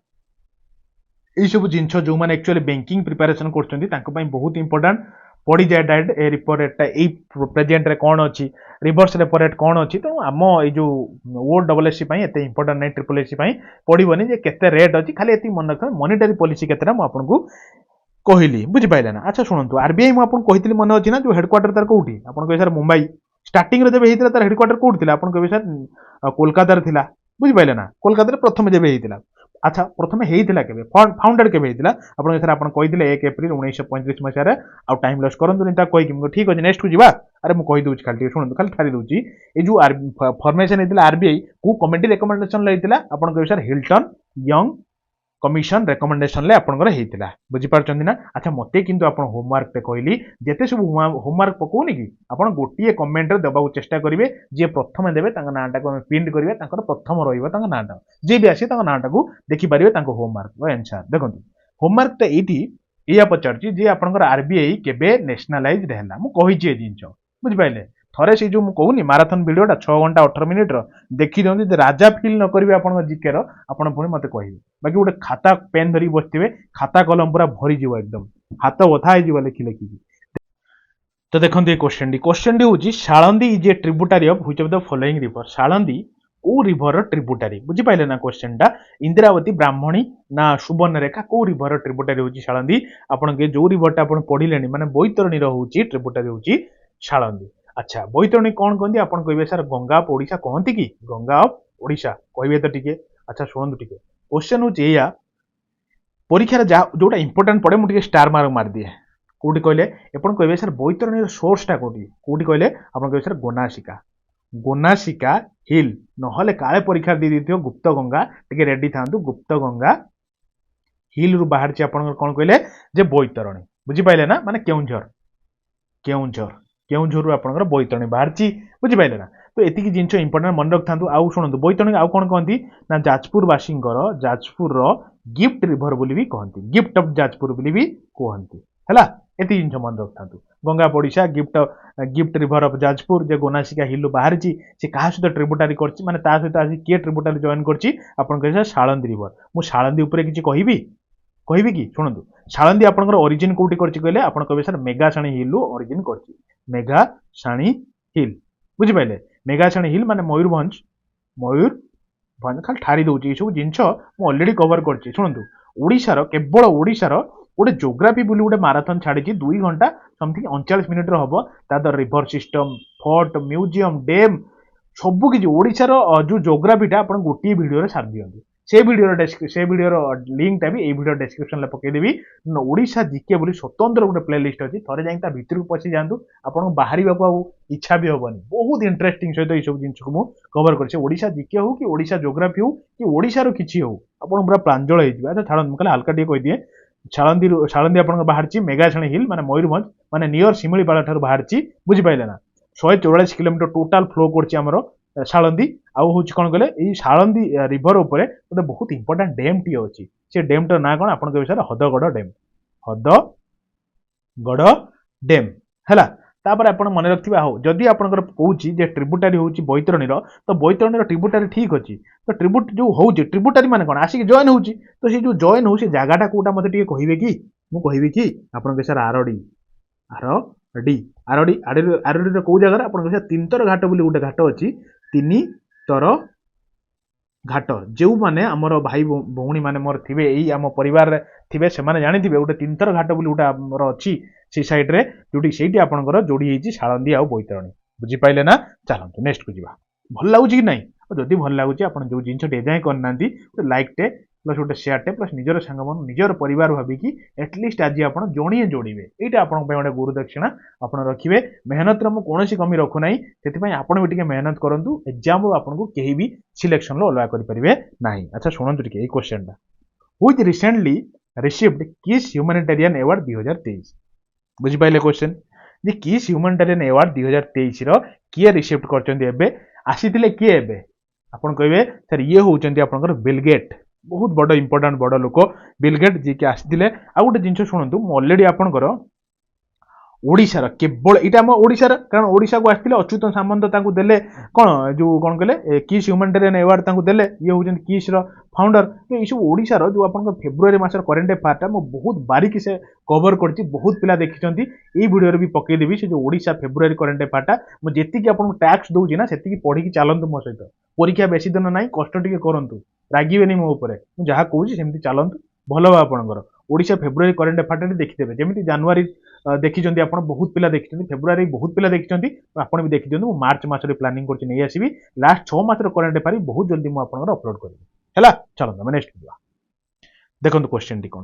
यही सब जिन जो मैंने एक्चुअली बैंकिंग प्रिपेरेसन कर बहुत इंपोर्टेंट पड़ जाए डायरेक्ट ए रिपो रेटा यही प्रेजेंट रे कौन अच्छी रिवर्स रेपो रेट कौन अच्छी तेणु आम ये जो ओ डबल एस एत इंपोर्टेंट नहीं ट्रिपल एस पड़ोनी जे केते रेट अच्छी खाली ये मन रख मॉनिटरी पॉलिसी केतेटा मुझे कहली बुझिपारे ना अच्छा शुणु आरबीआई मुझे कही मन अच्छी ना जो हेडक्वार्टर तार कौटी आप कहे सर मुंबई स्टार्टिंग रे जब होता तार हेडक्वार्टर कौटी आप कहे सर कोलकाता था बुझिपारे ना कोलकाता प्रथम जब होता अच्छा प्रथम होता के फाउंडेड के आपन एथरा आपन कहिदिले 1 एप्रिल 1935 मसिया आ टाइम लॉस करंतु ता कहि ठीक अछि नेक्स्ट को जीवा अरे मु कहि दूची खाली सुनंतु खाली थारी दूची ए जो फॉर्मेशन हेतिला आरबीआई को कमिटी रिकमेंडेशन लेतिला आपन कहि sir Hilton young commission recommendation ले आपनकर हेतिला बुझी पारचंदी ना अच्छा मते किंतु आपन होमवर्क पे कहली जेते सब होमवर्क पकोनी कि आपन गोटिए कमेंट रे देबाउ चेष्टा करिवे जे प्रथम देबे तांका नाटा को प्रिंट करिवे तांकर प्रथम रहिबो तांका नाटा जे भी आसी तांका नाटा को देखि पारिवे तांको होमवर्क व आंसर देखंतु होमवर्क त एठी एया पचारची जे आपनकर आरबीआई केबे नेशनलाइज्ड हैला मु कहि जे जिंचो बुझि पाइले थरे से जो मु कहूनी माराथन वीडियोटा 6 घंटा 18 मिनिट रो देखि दियंती राजा फील न करिवे आपन जीके रो आपन पुणी मते कहिबे बाकी गोटे खाता पेन धरी बसथिबे खाता कलम पूरा भरी जीव एकदम हाथ बथा हो जीव लेखि लेखि तो देखंतु ये क्वेश्चन डी होची Salandi is a tributary of which of the following river Salandi को रिवर ट्रिब्यूटरी बुझी पाइले ना क्वेश्चन टा इंदिरावती ब्राह्मणी ना सुवर्णरेखा को रिवर ट्रिब्यूटरी होची शाळंदी आपन के जो रिवर टा आपन पढिलेनी माने बैतरणी रो होची ट्रिब्यूटरी होची शाळंदी अच्छा बैतरणी कोन कहंती आपन कहबे सर गंगा ऑफ ओडिशा कहंती कि गंगा ऑफ ओडिशा कहबे तो टिके अच्छा सुनंतु टिके क्वेश्चन होची या परीक्षा जोटा इंपोर्टेंट पड़े मुझे स्टार मार्क मार दिए कौटी कहले एपन कहबे सर बैतरणी सोर्सटा कौटी कहले आपन कहबे सर गोनासिका गोनासिका हिल नहले काले परीक्षा दे दिथियो गुप्त गंगा टिके रेडी थांतु गुप्त गंगा हिल रु बाहर छि आपन कोन कहले जे बैतरणी बुझी पाइले ना माने केउंझर केउंझर केउंझर रु आपन बैतरणी बाहर छि बुझी पाइले ना तो एतिकी जिंस इंपोर्टेंट मन रखथांतु आउ शुणंतु बैतरणी आउ कोन कहंती ना जाजपुर वासिंगर जाजपुर रो गिफ्ट रिवर बोली भी कहंती गिफ्ट ऑफ जाजपुर बोली भी कहंती हैला एति जिंस मन रखथांतु Ganga Odisha gift river of Jajpur जे गोनासिका हिल बाहर छि से काहा सहित ट्रिब्यूटरी करछि माने ता सहित आसी के ट्रिब्यूटरी जॉइन करछि आपन कहै शाळंदी रिवर मु शाळंदी ऊपर किछि कहिबी कि शुणंतु शाळंदी आपनकर ओरिजिन कोठी करछि कहले आपन कहबे सर मेगासाणी हिल ओरिजिन करछि मेगासाणी हिल बुझि पाइले मेगासाणी हिल माने मयूरभंज खाली ठारी दउछि सब जिंस मु ऑलरेडी कवर करछि शुणंतु ओडिशार केवल ओडिशार गोटे जोग्राफी बोली गोटे माराथन छाड़ी 2 घंटा समथिंग 39 मिनिट हबो ता river system fort museum dam सबु किछि ओडिशार जो जोग्राफीटा आपण गोटी वीडियो रे सार दियंती से वीडियो लिंक टा भी ए वीडियो डिस्क्रिप्शन ले पके देबी ओडिशा जीके बोली स्वतंत्र गोटे प्लेलिस्ट अछि थरे जाई ता भीतर को पसी जांतु आपण बाहरी बाको इच्छा भी होबनी बहुत इंटरेस्टिंग सहित ए सब जिंस को मु कवर करछि ओडिशा जीके हो कि ओडिशा जोग्राफी हो कि ओडिशा रो किछि हो आपण पूरा प्रांजल हे जिबा छाड़ मकले हल्का टी कहि दिए शाळंदी आपण बाहर छि मेगासाणी हिल माने मयूरभंज माने नियर सिमिलीपाड़ा ठार बाहर छि बुझि पाइले ना 144 किलोमीटर टोटल फ्लो करछि हमरो शाळंदी आउ होछि कोन गले ई शाळंदी रिवर ऊपर गोटे बहुत इंपोर्टेंट डैम टी अछि से डैम टर ना कोन आपण के विषय हदगड़ डैम हैला तापर आपण मन रखथिबा हो जदी आपनकर कहूछि जे ट्रिब्यूटरी होछि बैतरणी रो तो बैतरणी रो ट्रिब्यूटरी ठीक अछि तो ट्रिब्यूट जो होछि ट्रिब्यूटरी माने कोन आसी जॉइन होछि तो से जो जॉइन होछि जागाटा कोटा मते टिके कहिबे कि मु कहिबे कि आपण के सर आरडी रो को जगह आपण के तीनतर घाट बोली गोटे घाट अछि तीन तर घाट जो माने हमर भाई भौणी माने मोर थिबे एई हम परिवार रे थिबे से माने जानि थिबे गोटे तीनतर घाट बोली गोटे हमर अछि से साइड रे जोडी सेठी आपनकर जोडी हेछि शाळंदी आ बैतरणी बुझि पाइले ना चलंतु नेक्स्ट को जीवा भल लागुछि कि नाही जदि भल लागुछि आपण जो जिंस डिजाइन करनांती लाइक टे प्लस गोटे शेयर टे प्लस निजर संग मन निजर परिवार भाबी कि एटलिस्ट आज आपण जोणिए जोड़िबे एटा आपण पे गोटे गुरु दक्षिणा आपण रखिबे मेहनत रे मु कोनोसी कमी रखु नाही सेति पई आपण भी टिके मेहनत करंतु एग्जाम रो आपण को केही भी सिलेक्शन लो अलवा करि परिबे नाही अच्छा सुनंतु टिके ए क्वेश्चन दा व्हिच रिसेंटली रिसीव्ड किस ह्यूमैनिटेरियन अवार्ड 2023 बुझि पाइले क्वेश्चन जे किस ह्यूमैनिटेरियन अवार्ड 2023 रो किए रिसीव्ड करचंदी एबे आसीतिले किए एबे आपण कहबे सर ये होचंदी आपनकर बिल गेट बहुत बड़ इंपोर्टेंट बड़ लोक बिल गेट जी के आसीतिले आ गोटे जिंस शुणंतु मु ऑलरेडी आपनकर ओडिशार केवल इटा हम ओडिशार कारण ओडिशा को आसीतिले अच्युत सामंत तांको देले कोन जो कोन कहले किस ह्यूमैनिटेरियन अवार्ड तांको देले ये होचंदी किस रो फाउंडर तो ये सब ओडिशार जो आपन फेब्रुआरी मासर करेंट अफेयर मु बहुत बारीकी से कवर करछि बहुत पिला देखिचंती ए वीडियो रे भी पके देबी से जो ओडिशा फेब्रुआरी करेंट अफेयर मु जेति कि आपन टैक्स दउछि ना सेति कि पढी कि चालंतु मो सहित परीक्षा बेसी दिन नाही कष्ट टिके करंतु रागिबेनी मो ऊपर मु जहा कहूछि सेमति चालंतु भलो बा आपनकर ओडिशा फेब्रुआरी करेंट अफेयर देखिदेबे जेमिति जनवरी देखिचंती आपण बहुत पिला देखिचंती फेब्रुआरी बहुत पिला देखिचंती आपण भी देखि दियंतु मार्च मासरे प्लानिंग करछि नै आसीबी लास्ट 6 मासर करेंट अफेयर बहुत जल्दी मु आपनकर अपलोड करबी हैला चलो हम नेक्स्ट वीडियो देखो क्वेश्चन टी कौन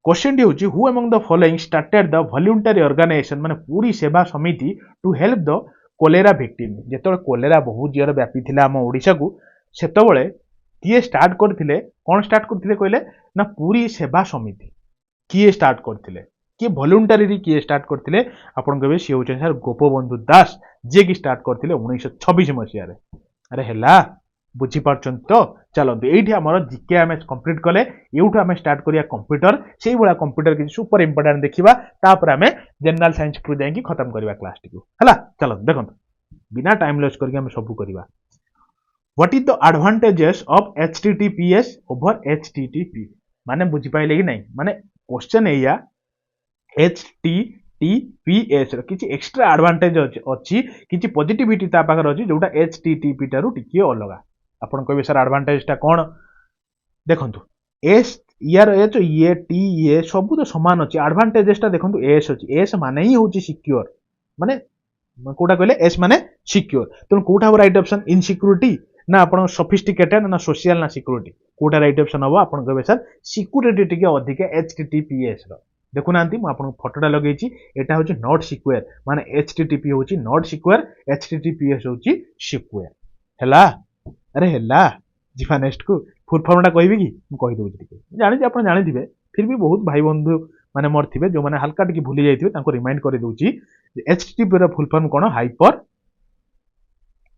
क्वेश्चन टी होची who among the following started the voluntary organisation माने Puri Seva Samiti to help the cholera victim जेतबे कोलेरा बहुत जोर व्यापी थिला हम ओडिसा को सेतबेले किए स्टार्ट करथिले कोन स्टार्ट करथिले कहले ना पूरी सेवा समिति किए स्टार्ट करथिले किए वॉलंटरी किए स्टार्ट करथिले आपण कहबे सी होचन सर गोपबंधु दास जे की स्टार्ट करथिले 1926 मसिया रे अरे हेला बुझी पारछन तो चलंतु एठी हमर जीके आमे कंप्लीट कले एउठु आमे स्टार्ट करिया कंप्यूटर सेही बळा कंप्यूटर कि सुपर इंपोर्टेंट देखिबा तापर आमे जनरल साइंस को जाई कि खत्म करिबा क्लास टी को हला चलो देखंतु बिना टाइम लॉस करके आमे सब करिबा what is the advantages of HTTPS over HTTP माने बुझी पाइले कि नहीं माने क्वेश्चन एया एचटीटीपीएस रो किछि एक्स्ट्रा एडवांटेज अछि किछि पॉजिटिविटी ता पाखर अछि जोटा एचटीटीपी टारु टिके अलगा आपण कहबे सर एडवांटेज टा कोन देखंतु एस यार एच ये टी ये सब तो समान अछि एडवांटेजेस टा देखंतु एस अछि एस माने ही होछि सिक्योर माने कोटा कहले एस माने सिक्योर तो कोटा राइट ऑप्शन इनसिक्योरिटी ना आपण सोफिस्टिकेटेड ना सोशल ना सिक्योरिटी कोटा राइट ऑप्शन हबो आपण कहबे सर सिक्योरिटी टिके अधिक एचटीटीपीएस रो देखु नांती म आपण फोटोटा लगेछि एटा होछि नॉट सिक्योर माने एचटीटीपी होछि नॉट सिक्योर एचटीटीपीएस होछि सिक्योर हला अरे हेला जीवा नेक्स्ट को फुल फॉर्म टा कहबी कि म कहि दउ टिके जानि जे आपण जानि दिबे फिर भी बहुत भाई बंधु माने मोर थिबे जो माने हल्का टिके भूली जाइथिबे ताको रिमाइंड करि दउची एचटीटीपी रो फुल फॉर्म कोन hyper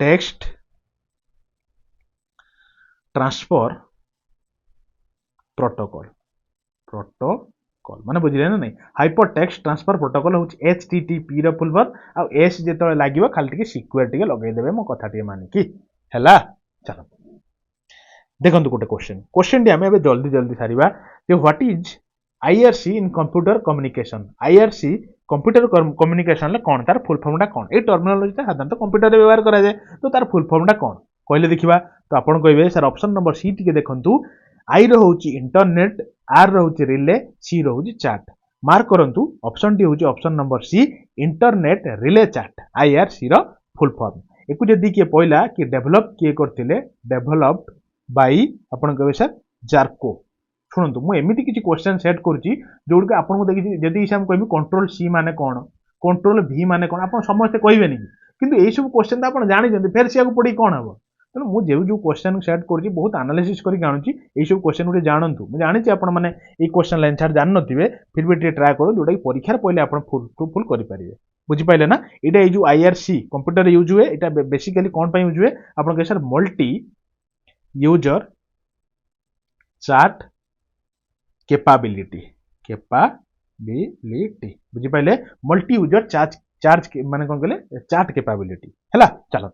text transfer protocol protocol माने बुझिले ना नहीं हाइपर टेक्स्ट ट्रांसफर प्रोटोकॉल होची एचटीटीपी रो फुल फॉर्म आ एस जेतले लागिवो खाली टिके सिक्योर टिके लगै देबे मो कथा टिके मानि कि हला चलो देखंतु गोटे क्वेश्चन टी आमे एबे जल्दी जल्दी सारिबा जे what is IRC in computer communication IRC computer communication ले कोन तार फुल फॉर्म टा कोन ए टर्मिनोलॉजी ता साधारणतः कंप्यूटर रे व्यवहार करा जाय तो तार फुल फॉर्म टा कोन कहले देखिबा तो आपण कहबे सर ऑप्शन नंबर सी टिके देखंतु आई रो होची इंटरनेट आर रो होची रिले सी रो होची चैट मार्क करंतु ऑप्शन टी होची option number C internet relay chat IRC रो फुल फॉर्म एकु जदी के पहिला कि डेवलप किए करथिले डेवलप्ड बाई आपण कहबे सर जार्को शुणु मु एमती किसी क्वेश्चन सेट करुच्ची जोड़ आपको देखिए जदि हिसाब कह कंट्रोल सी माने कौन कंट्रोल भी माने कौन आप समस्ते कहबेनि किंतु यही सब क्वेश्चन तो आप जानते फेर से पड़ी कौन हम तेणु मुझे जो क्वेश्चन सेट करुच्ची बहुत एनालिसिस करके आणुची यही सब क्वेश्चन गोटे जानतु मुझे जानी आपण मैंने ये क्वेश्चन लाइन छाड़ जान नथिबे फिर भी ट्राए करो जोटा परीक्षार पहले आप फुल टू फुल करेंगे बुझिपारे ना ये जो आईआरसी कंप्यूटर यूज हुए ये बेसिकली कौन पर यूज हुए आप sir multi user chart capability बुझिपारे मल्टी यूजर चार्ज माने कौन कहले चार्ट कैपेबिलिटी है चलो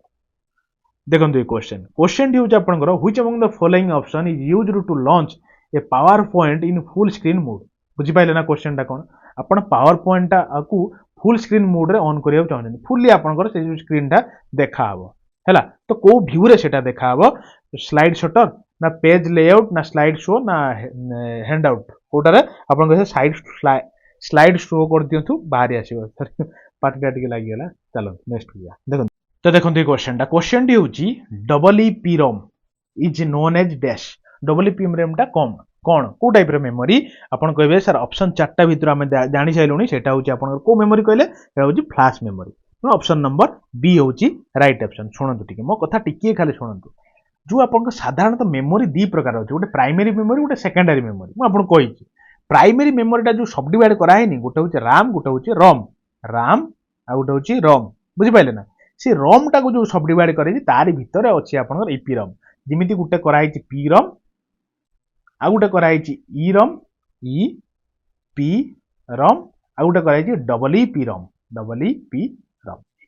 देखो ये क्वेश्चन टी आपंकर which among the following option is used to launch a PowerPoint in full screen mode बुझिपारे ना क्वेश्चन टा कौन आपण पावर पॉइंट टा को फुल स्क्रीन मोड रे ऑन करिया चाहते फुल्ली आपंकर से जो स्क्रीन टा देखा हबो हैला तो को व्यू रे सेटा देखा हबो स्लाइड शटर ना पेज लेआउट ना स्लाइड शो ना हैंड आउट कोटारे आपन कहे स्लाइड शो कर दियंतु बाहर आसीबो पार्टीटा टिके लागि गेला चलो नेक्स्ट किया देखो तो देखो ये क्वेश्चन टी होची double E P ROM is known as dash double E P RAM टा कम कौन को टाइप रे मेमोरी आपन कहबे सर ऑप्शन 4टा भीतर हम जानि साइलुनी सेटा होची आपन को मेमोरी कहले सेटा होची फ्लैश मेमोरी तो ऑप्शन नंबर बी होची राइट ऑप्शन सुनंतु टिके मो कथा टिके खाली सुनंतु जो आपन साधारणतः मेमोरी दी प्रकार होची गोटे प्राइमरी मेमोरी गोटे सेकेंडरी मेमोरी मु आपन कहिची प्राइमरी मेमोरी टा जो सब डिवाइड करा हैनी गोटे होची राम गोटे होची रोम राम आ गोटे होची रोम बुझि पाइले ना से रोम टा को जो सब डिवाइड करे तारी भीतर अछि आपन ईपी रोम जिमिति गोटे करा हैची पी रोम आ गोटे करा हैची ई रोम ई पी रोम आ गोटे करा हैची double E P ROM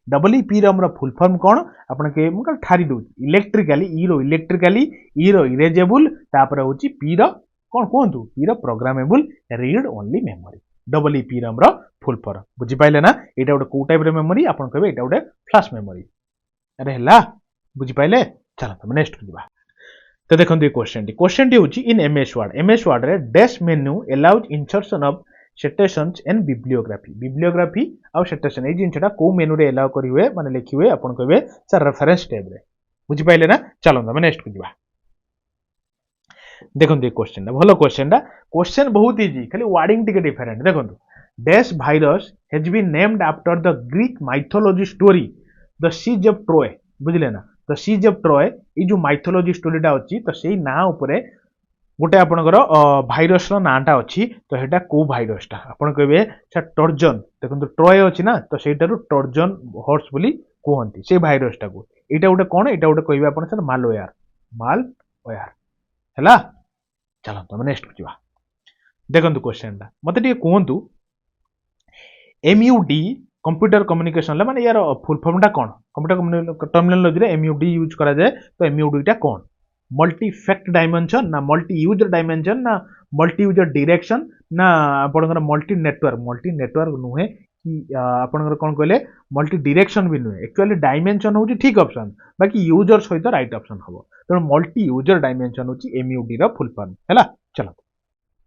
double E ROM रो फुल फॉर्म कोन आपन के मु कल ठारी दउ इलेक्ट्रिकली ई रो इरेजेबल तापर होची पी रो कोन कोंतु पी रो programmable read only memory double E ROM रो फुल फॉर्म बुझि पाइले ना एटा गोटे को टाइप रो मेमोरी आपन कहबे एटा गोटे फ्लैश मेमोरी अरे हला बुझि पाइले चलो हम नेक्स्ट दिबा तो देखो ये क्वेश्चन टी होची इन एमएस वर्ड रे dash menu allows insertion of citations and bibliography आउ सिटेशन ए जिनटा को मेनू रे अलाउ करी हुए माने लिखी हुए आपन कहबे सर रेफरेंस टैब रे बुझि पाइले ना चलो हम नेक्स्ट को दिबा देखो ये क्वेश्चन भल क्वेश्चन बहुत इजी खाली वार्डिंग टिके डिफरेंट देखो dash virus has been named after the Greek mythology story the siege of Troy बुझिले ना द सीज ऑफ ट्रॉय ये जो माइथोलॉजी स्टोरीटा अच्छी तो से ना उपरे गोटे आपणकर भाइरस नाटा अच्छी तो यहाँ कौ भाइरसटा आप कहे टर्जन देखो ट्रॉय अच्छी ना तो सहीटार टर्जन हॉर्स बोली कहते से भाइरसटा को यहाँ गोटे कौन यहाँ गोटे कहे आप मालवेयर मालवेयर है चलते आम नेक्स्ट को देखो क्वेश्चन मत कहतु MUD कंप्यूटर कम्युनिकेशन माने यार फुल फॉर्मटा कौन कंप्यूटर टर्मिनोलॉजी MUD यूज करा जाए तो MUD टा कौन मल्टी फैक्ट डायमेंशन ना मल्टी यूजर डायमेंशन ना मल्टी यूजर डायरेक्शन ना आपनकर मल्टी नेटवर्क नुहे कि आपनकर कौन कहले मल्टी डायरेक्शन भी नुहे एक्चुअली डायमेंशन होची ठीक ऑप्शन बाकी यूजर सहित राइट ऑप्शन हबो तो मल्टी यूजर डायमेंशन होची MUD रा फुल फॉर्म हैला चलो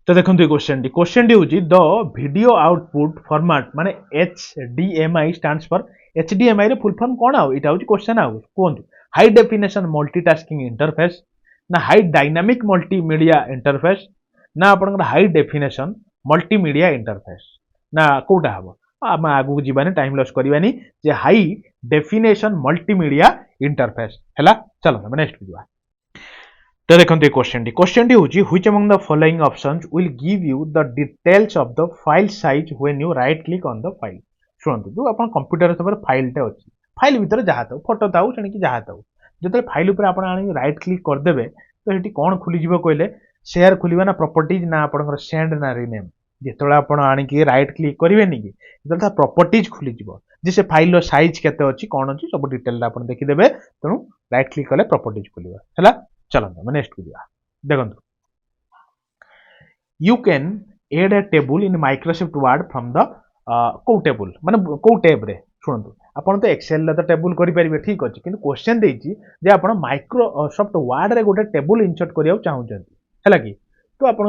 तो देखो ये क्वेश्चन हूँ द वीडियो आउटपुट फॉर्मेट माने HDMI स्टैंड्स फॉर HDMI रे फुल फॉर्म कौन आउ इटा हूँ क्वेश्चन आउ कहतु हाई डेफिनेशन मल्टीटास्किंग इंटरफेस ना हाई डायनामिक मल्टीमीडिया इंटरफेस ना आपन हाई डेफिनेशन मल्टीमीडिया इंटरफेस ना कोटा हम आम आगू जीवानी टाइम लॉस करवानी जे हाई डेफिनेशन मल्टीमीडिया इंटरफेस है चलो नेक्स्ट को तो देखो ये क्वेश्चन हूँ which among the following options will give you the details of the file size when you right click on the file शुणु जो आप कंप्यूटर सब फाइलटे अच्छी फाइल भितर जहाँ था फोटो था तेणिक जहाँ था जो फाइल उपर आप राइट क्लिक करदे तो ये कौन खुलीज कहले शेयर खुलवा ना प्रॉपर्टीज ना आप सेंड ना रिनेम जो आप आणिकी राइट क्लिक करेंगे कि जो प्रॉपर्टीज खुलीज जे से फाइल साइज केते अच्छी कौन अच्छी सब डिटेल आप देखीदे तेणु राइट क्लिक कले प्रॉपर्टीज खुलवा है चलते मैं नेक्स्ट को देखो you can add a table in Microsoft Word from the को टेबल माने को टैब रे शुणु आपन तो एक्सेल तो टेबल करेंगे ठीक अच्छे कि क्वेश्चन देती जे आप माइक्रोसॉफ्ट वर्ड रे गोटे टेबल इंसर्ट करने चाहते है कि तो आप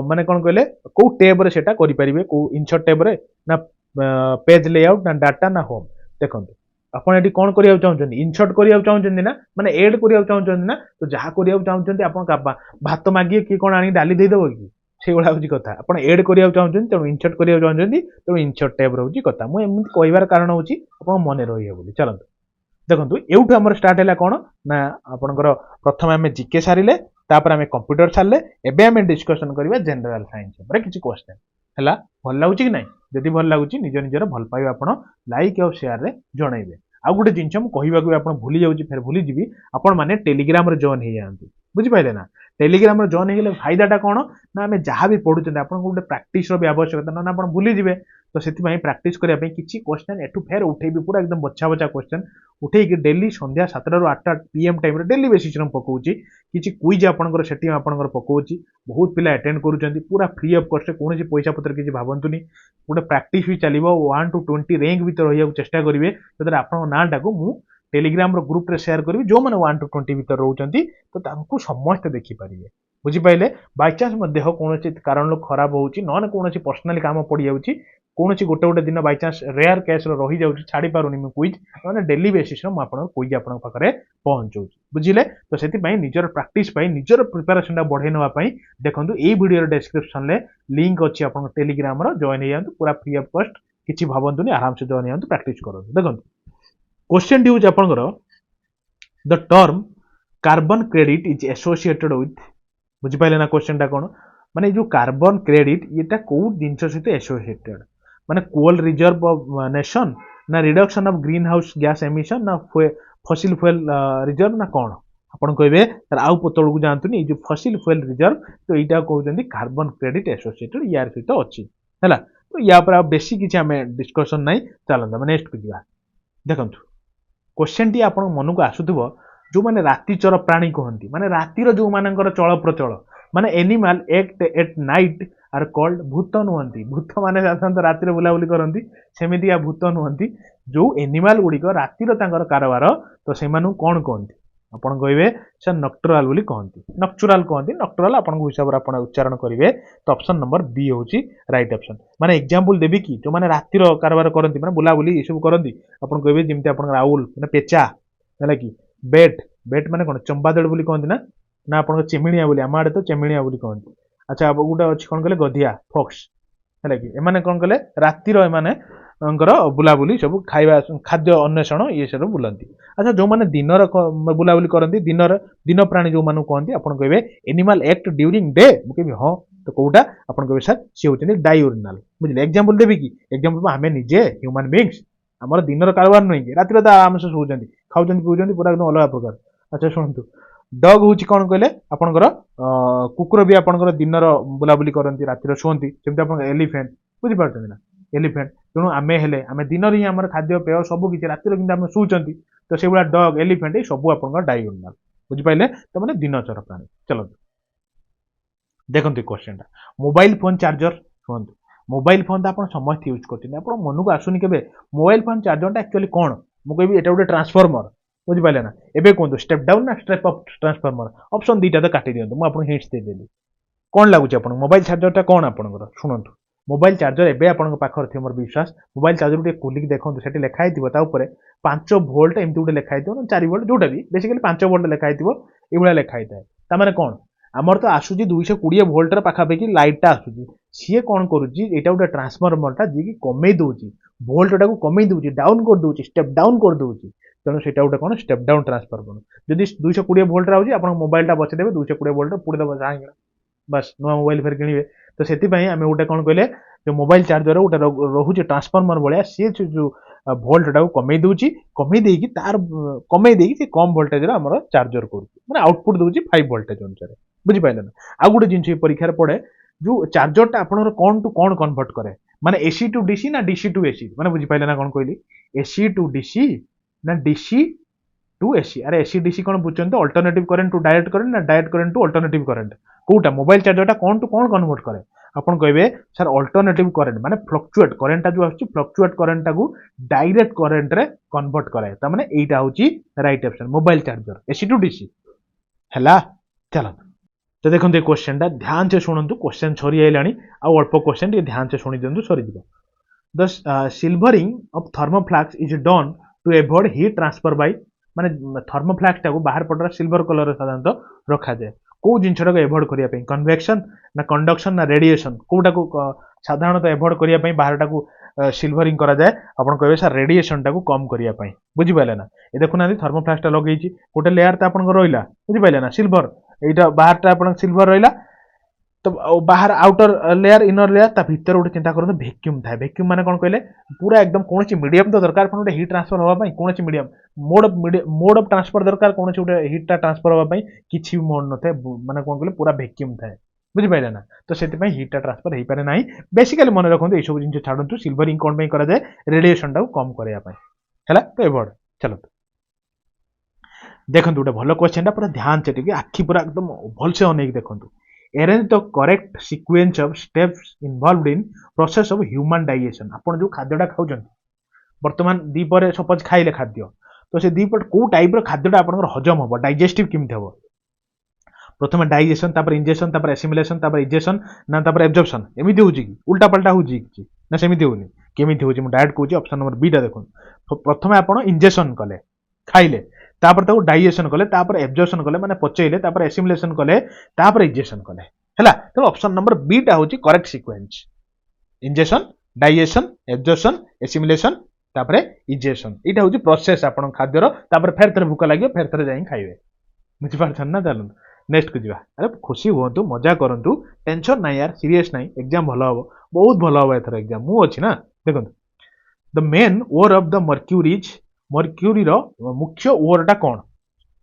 माने कौन कहले को टैब रे सेटा करेंगे को इंसर्ट टैब रे ना पेज लेआउट ना डाटा ना होम देखो आप ये कौन करा चाहते इनसर्ट करा चाहते ना माने एड करा चाहते ना तो जहाँ करा चाहते आप भात मागिए कि कौन आनी डाली देदेव कि से भाया हूँ कथा आप एड करा चाहते तेणु इनसर्ट करा चाहते तेणु इनसर्ट टाइप रोचे कथा मुझे कहबार कारण हूँ आप मन रही बोली चलते देखो यूँ आम स्टार्ट है कौन ना आपंकर प्रथम आम जीके सारे तापर आम कंप्यूटर सारे एवं आम डिस्कसन करवा जनरल साइंस किसी क्वेश्चन है भल लगुच कि ना जदि भल लगुच निज निजर भल पाइबा आप लाइक और शेयर रे जनइबे आउ गोटे जिनस मुझे कहवाक आप भूली जाऊँगी फिर भूलीजी आपण मैंने टेलीग्राम जॉइन हो जाती बुझिपारे ना टेलीग्राम जॉइन हो फायदाटा कौन ना आम जहाँ भी पढ़ुं आप गोटे प्राक्टिस भी आवश्यकता ना आप भूलीजे तो से प्राक्टिस करने किसी क्वेश्चन एठू फेर उठेबी पूरा एकदम बछा बछा क्वेश्चन उठे डेली संध्या 7 ରୁ 8 PM टाइम डेली बेसिस पकाऊँगी किसी क्विज आपंकर से पकाऊँगी बहुत पिला अटेंड करुँच पूरा फ्री ऑफ कॉस्ट कौन पैसा पत्र किसी भावतुनि गोटे प्राक्टिस भी चलो 1 to 20 रैंक भी रही चेष्टा करेंगे जो आप नाटा को मुझे टेलीग्राम ग्रुप रे शेयर करी जो मैंने 1 to 20 भर रोचे तो समस्त देखिपारे बुझिपारे बायचान्स कौन कारण खराब होची ना कौन पर्सनाली काम पड़ जाऊँगी कौन गोटे गोटे दिन बायचान्स रेयर केस रही जाऊँगी छाड़ी पारुनी मुझे क्विज मैंने डेली बेसिस क्विज आपे पहुँचाऊँ बुझे तो से निजर प्राक्टिस निजर प्रिपेरेसन बढ़े नापी देखो ये वीडियो डिस्क्रिप्शन में लिंक अच्छी आप टेलीग्राम जॉइन हो जातु पूरा फ्री ऑफ कॉस्ट किसी भावतुनि आराम से जॉइन हो प्राक्टिस करूँ देखो क्वेश्चन टी हूँ आपंकर the term carbon credit is associated with बुझिपारे ना क्वेश्चन टा कौन माने जो कार्बन क्रेडिट ये कौ जिनस सहित एसोसिएटेड माने कोल रिजर्व ऑफ नेशन ना reduction of green house gas emission ना फसिल फुएल रिजर्व ना कौन आपन कहबे तर आउ पतल को जानतुनी जो फसिल फुएल रिजर्व तो यहाँ कहते कार्बन क्रेडिट एसोसिएटेड यार सहित अच्छी है तो या पर बेसी किसी आम डिस्कसन ना चलता नेक्स्ट को जा देखो क्वेश्चन टी आप मन को आसुव जो मैंने रातिचर प्राणी कहती माने रातिर जो मानकर चल प्रचल माने animal act at night are called भूत नुहति भूत माने साधारणतः रातिर बुलाबुली करती सेमितिया भूत नुहति जो एनिमल गुड़िक रातिर कारबार तो से कौन कहते आपन कहे से नक्टुराल बोली कहती नक्चुराल कहती नक्टुराल आपन हिसाब से उच्चारण करेंगे तो ऑप्शन नंबर बी हूँ राइट ऑप्शन माने एग्जांपल देवी कि जो मैंने रातिर कारबार करती माने बुलाबुली ये सब करती आपन कहे जमी आप राउल मैंने पेचा है कि बेट बेट माने कौन चंबादेड़ बोली कहती ना ना आपन चिमिणिया बोली आम आड़े तो चिमिणिया बोली कहते। अच्छा अब गोटे अच्छी कौन कहले गधिया फक्स है कि एमाने कौन कहले रातिर एमाने बुलाबुली सब खाଇବା खाद्य अन्वेषण ये सब बुलंती। अच्छा जो माने दिनर बुलाबुली करती दिन प्राणी जो मानू कहते आपन कहबे एनिमल एक्ट ड्यूरिंग डे मु कहबी हां तो कोटा आपन कहबे सर सी होचंदी डायurnal बुझले। एग्जांपल देबी कि एग्जांपल हमें निजे ह्यूमन बीइंग्स हमर दिनर कारबार नहीं कि रातिर तो आम से सोचंदी खाउचंदी पिउचंदी पूरा एकदम अलग प्रकार। अच्छा शुणु डग हूँ कौन कहले आपंकर कुकुर भी आपंकर दिन बुलाबुली करती रातिर शुंती जमी आप एलिफेंट बुझीपार ना एलिफेंट तेणु आम हेले आम दिन ही आम खाद्य पेय सब किसी रातिर कि शुचंती तो से भाया डग एलिफेंट ये सब आप डायurnal बुझिपारे तो मैंने दिनचर प्राणी। चलो देखो क्वेश्चन मोबाइल फोन चार्जर शुणु मोबाइल फोन तो आप समस्त यूज कर मन को आसुनी के मोबाइल फोन चार्जर एक्चुअली कौन मुझे एटा गोटे ट्रांसफॉर्मर बुझिपारे ना एबे कहतु स्टेप डाउन ना स्टेप अप ट्रांसफॉर्मर ऑप्शन दुईटा तो काटी दिंतु मुझे हिंट्स देदेली कौन लगुच आप मोबाइल चार्जरटा कौन आपंकर शुणु मोबाइल चार्जर एबे आपन पाखर थी मोर विश्वास मोबाइल चार्जर गोटे खोलिक देखो से लिखाई 5 वोल्ट एमती गोटे लिखाई 4 वोल्ट जोटा भी बेसिकली 5 वोल्ट लिखाई ये लिखाई था मैंने कौन आमर तो आसूची 220 वोल्टर पाखापाखि लाइटा आसूची सी कौन करुच्ची यहाँ गोटे ट्रांसफॉर्मरटा जी की कमे दूसरी वोल्टा को कमे दूसरी डाउन कर दूसरी स्टेप डाउन कर दूसरी तेणु से गोटे कौन स्टेप डाउन ट्रांसफॉर्मर जदि 220 वोल्ट आउची आप मोबाइलटा बचेदेवे 220 वोल्ट पुड़ी देव चाहेंगे बस नुआ मोबाइल फिर किणवे तो से आम गोटे कौन कहले जो मोबाइल चार्जर गोटे रोचे ट्रांसफॉर्मर भाया सी जो भोल्टा को कमे दूची कमे देकी तार कमे देकी से कम वोल्टेज आम चार्जर कर आउटपुट दूची 5 वोल्टेज अनुसार बुझिपारे ना। आउ गोटे जिन परीक्षा पड़े जो चार्जरटा आप कौन टू कौन कन्वर्ट करे माने एसी टू डीसी ना डीसी टू एसी मैंने बुझिपारे ना कौन कहली एसी टू डीसी ना डीसी टू एसी अरे एसी डीसी कौन बुझे तो alternative current to direct current ना direct current to alternative current कोटा मोबाइल चार्जरटा कौन टू कौन कन्वर्ट करे आपन कहबे सर अल्टरनेटिव करेंट माने फ्लक्चुएट करेंटटा जो आछी फ्लक्चुएट करेंटटा को डायरेक्ट करेंट रे कन्वर्ट करे त माने एटा होची right option mobile charger AC to DC हैला। चलो तो देखो ये क्वेश्चन ध्यान से शुणु क्वेश्चन सरी आइलानी आ अल्प क्वेश्चन ध्यान से शुणी दिंतु सरी the silvering of thermoflask is done to avoid heat transfer by माने थर्मोफ्लास्क टाको बाहर पटर सिल्वर कलर साधारणतः रखा जाए कौ जिनटा को एवॉइड करने कन्वेक्शन ना कंडक्शन ना रेडिएशन कौटा को साधारणतः एवॉइड करने बाहरटा को सिल्वरिंग करा जाए आपन कहबे सर रेडिएशन टाको कम करने बुझिपारे ना ये देखुना थर्मोफ्लास्क लगे गोटे लेयर तो आपन रहा बुझिपारे ना सिल्वर यहाँ बाहरटा आप सिल्वर रहा तो बाहर आउटर लेयर इनर लेयर ता भीतर गोटे चिंता करते भैक्यूम थाए भैक्यूम माने कौन कहले पूरा एकदम कौन मीडियम तो दरकार गोटे हिट ट्रांसफर हाँपाई कौन मीडियम मोड ऑफ ट्रांसफर दरकार कौन गोटे हिटा ट्रांसफर हाँपाई किसी भी मोड न थाए माने कौन कहले पूरा भैक्यूम थाए बुझिपारे ना तो से हिटा ट्रांसफर हो पारे ना बेसिकली मन रखते ये सब जिन छाड़ू सिल्वरिंग कौन कराए रेडिएशन टाक कम करने है तो एवॉइड। चलो देखो गोटे भल क्वेश्चन पूरा ध्यान से टिके आखि पूरा एकदम भलसे अनेक देखो arrange the correct sequence of steps involved in process of human digestion आपन जो खाद्यटा खाउछन वर्तमान दीपर सपोज खाइले खाद्य तो से दीपर को टाइप रो खाद्यटा आपन हजम हम डाइजेस्टिव केमती हम प्रथम डाइजेशन तापर इंजेक्शन तापर एसिमिलेशन तापर इजेक्शन ना तापर एब्जॉर्प्शन एमिति होची कि उल्टा पल्टा होची कि ना सेमिति होनी केमिति होची मु डायरेक्ट कहूची ऑप्शन नंबर बी टा देखो प्रथम आपन इंजेक्शन कले खाइले तापर ताको डाइजेशन कले तापर एब्जॉर्प्शन कले माने पचैले तापर एसिमिलेशन कले तापर इजेक्शन कले हैला तो ऑप्शन नंबर बी टा होची correct sequence injection digestion absorption assimilation तापर इजेक्शन इटा होची प्रोसेस आपन खाद्यर तापर फेर थरे भूख लागियो फेर थरे जाई खाइबे बुझि पारछन ना चलन नेक्स्ट को जीवा अरे खुशी हुंतु मजा करंतु टेंशन ना यार सीरियस नहीं एग्जाम भलो हबो बहुत भलो हबो एथर एग्जाम मु अछि ना देखो the main ore of the mercuries mercury रो मुख्य ओरटा कौन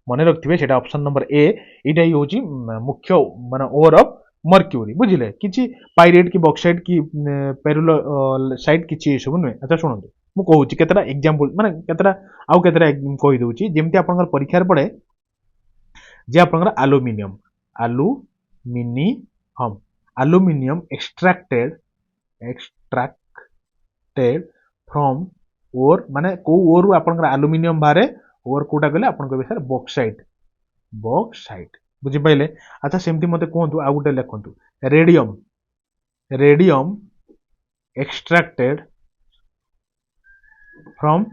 मन रखिथे सेटा ऑप्शन नंबर ए इटा ही होची मुख्य माने ओर ऑफ मर्क्यूरी बुझिले किछि पाइरेट की बॉक्साइट की पेरुलोसाइट किछि सब नुहे। अच्छा सुनंतु मु कहूची केतरा एग्जांपल माने केतरा आउ केतरा कहि दउची जेमति आपनकर परीक्षा रे पड़े जे आपनकर एल्युमिनियम एक्सट्रैक्टेड फ्रॉम ओर माने को ओर आपनकर एल्युमिनियम बारे ओर कोटा कहले आपन कहबे सर बॉक्साइट बुझि पाइले। अच्छा सेमति मते कहंतु आ गुटे लेखंतु रेडियम एक्सट्रैक्टेड फ्रॉम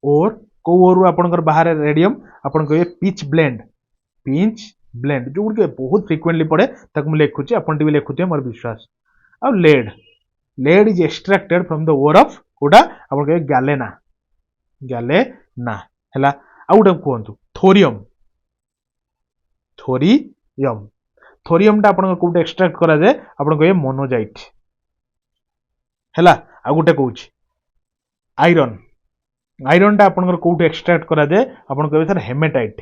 ओर को ओर आपनकर बाहर रेडियम आपन कहबे पिच ब्लेंड पिंच ब्लेंड जो गुड बहुत फ्रिक्वेंटली पड़े ताकू मैं लिखुची अपन टी लिखुथे मोर विश्वास आ lead lead is extracted from the ore of कोडा अपन कहे गैलेना हैला आ गुड कहंतु थोरियम थोरियम थोरियम टा अपन कोड एक्सट्रैक्ट करा जाए अपन कहे मोनोजाइट हैला आ गुटे कहूची आयरन आयरन टा अपन कोड एक्सट्रैक्ट करा जाए अपन कहे सर हेमेटाइट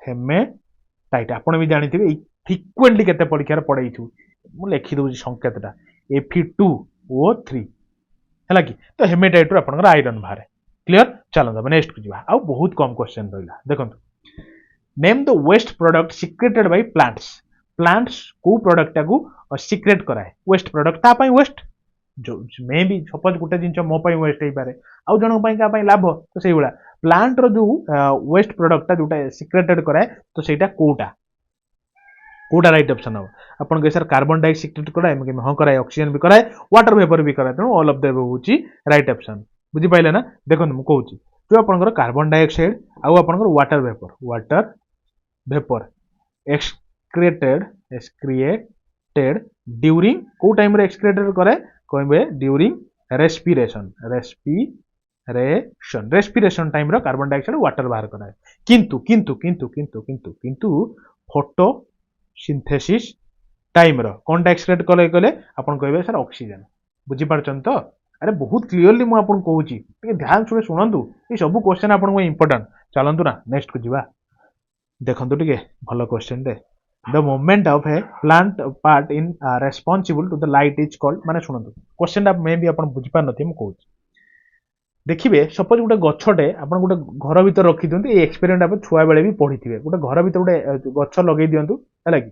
हेमेटाइट आपण भी जानिथिबे फ्रिक्वेंटली केते परीक्षा पढ़ाई छु मु लिखि दउची संकेतटा Fe2O3 हैला कि तो हेमेटाइट रो अपन आयरन बाहर क्लियर चलो तबे नेक्स्ट को जीवा आ बहुत कम क्वेश्चन रहिला देखंतु name the waste product secreted by plants को प्रोडक्ट टाकू सिक्रेट कराए वेस्ट प्रोडक्ट ता पई वेस्ट जो मे भी सपोज गोटे जिनस मो पई वेस्ट हे पारे आउ जण पई का पई लाभ तो सेही बळा प्लांट रो जो वेस्ट प्रोडक्ट टा जोटा सिक्रेटेड कराए तो सेटा कोटा राइट ऑप्शन हो अपन के सर कार्बन डाइऑक्साइड सिक्रेट कराए हम हां कराए ऑक्सीजन भी कराए वाटर वेपर भी कराए तेणु ऑल ऑफ द होची राइट ऑप्शन बुझी पाइले ना देखो मु कहूची जो अपन कार्बन डाइऑक्साइड आउ अपन वाटर वेपर एक्सक्रिएटेड ड्यूरिंग को टाइम रे एक्सक्रिएटेड करे कहबे ड्यूरिंग रेस्पिरेशन टाइम रो कार्बन डाइऑक्साइड वाटर बाहर कराए किंतु फोटोसिंथेसिस टाइम रो कोनटा एक्सक्रिएट करे कले अपन कहबे सर ऑक्सीजन बुझी पारछन तो अरे बहुत क्लियरली मु आपन कहूची ध्यान से शुणु ये सब क्वेश्चन आपन इंपोर्टेंट चलंतु ना नेक्स्ट को जीवा देखंतु टिके भलो क्वेश्चन दे the movement of a plant part in responsible to the light is called माने शुणु क्वेश्चन मे भी आपन बुझी पार नथि मु कहूची देखिए सपोज गोटे गछटे आपन गोटे घर भीतर रखी दियंतु ए एक्सपेरिमेंट आप छुआ बेले भी पढ़िथिबे गोटे घर भीतर गोटे गछ लगे दियंतु हैला कि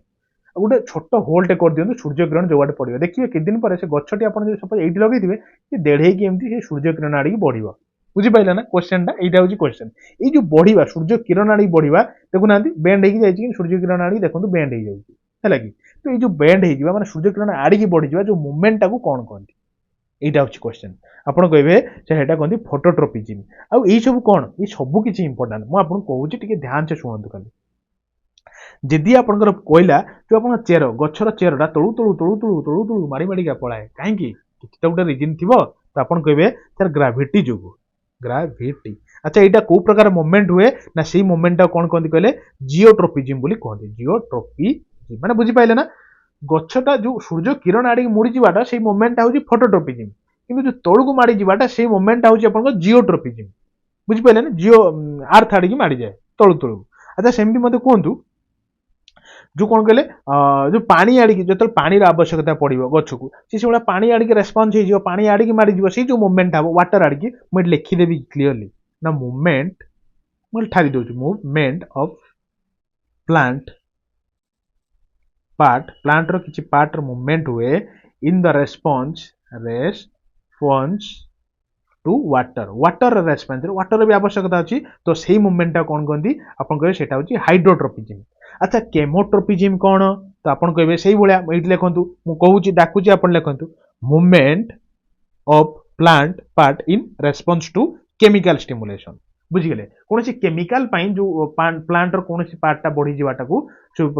गोटे छोट होल्टे कर दियंतु सूर्य किरण जो पड़े देखिए किछ दिन पर से गछटी आपन सपोज एठी लगे दिबे कि देढ़े की एमती से सूर्य किरण आड़ी बढ़िबो बुझी पाइला ना क्वेश्चन टा एटा होची क्वेश्चन ए जो बढ़िबा सूर्य किरण आड़ी बढ़िबा देखु नांती बेंड हेकी जाईची कि सूर्य किरण आड़ी देखंतु बेंड हे जाउची हैला कि तो ए जो बेंड हे जिबा माने सूर्य किरण आड़ी की बढ़ी जिबा जो मूवमेंट टाको कोन कहंती एटा होची क्वेश्चन आपण कहबे से हेटा कहंती फोटोट्रोपिज्म आ एई सब कोन ए सब किछि इंपोर्टेंट मु आपन कहूची टिके ध्यान से सुनंतु खाली जदि आपनकर कोइला जो आपन चेर गछर चेरटा तळु तळु तळु तळु तळु तळु मारी मारी का पळाए काहे कि किछटा उडा रीजन थिबो तो आपन कहबे सर ग्रेविटी जोगु ग्रेविटी अच्छा एटा को प्रकार मूवमेंट हुए ना सेही मूवमेंट टा कोन कहंती कहले जियोट्रोपिज्म बोली कहंती जियोट्रोपिज्म माने बुझी पाइले ना गछटा जो सूर्य किरण आडी मुड़ी जिबाटा सेही मूवमेंट होची फोटोट्रोपिज्म किंतु जो तळु को मारी जिबाटा सेही मूवमेंट होची आपन जियोट्रोपिज्म बुझी पाइले ना जियो अर्थ आडी की मारी जाए तळु तळु अच्छा सेमती मते कहंतु जो कौन कहले जो पानी आड़ी जो पानी आवश्यकता पड़ो गछ को सी भाई पानी आड़ी रेस्पॉन्स हो पानी आड़ी मारी से जो मूवमेंट हम वाटर आड़ी मुझे लिखिदेवी क्लीयरली ना मूवमेंट मुझे ठारी दूसरी मूवमेंट ऑफ प्लांट रो किसी पार्ट मूवमेंट हुए in the response to water response water भी आवश्यकता अच्छी तो सही मूवमेंट कौन कहती आपन कहे सेटा होची हाइड्रोट्रोपिज्म अच्छा केमोट्रोपिज्म कौन तो आपन कहबे सही भलिया एठी लेखंतु मु कहूची डाकुची आपन लेखंतु movement of plant part in response to chemical stimulation बुझी गेले कोनोसी केमिकल पाइन जो प्लांट रो कोनोसी पार्टटा बढ़ी जिवाटा को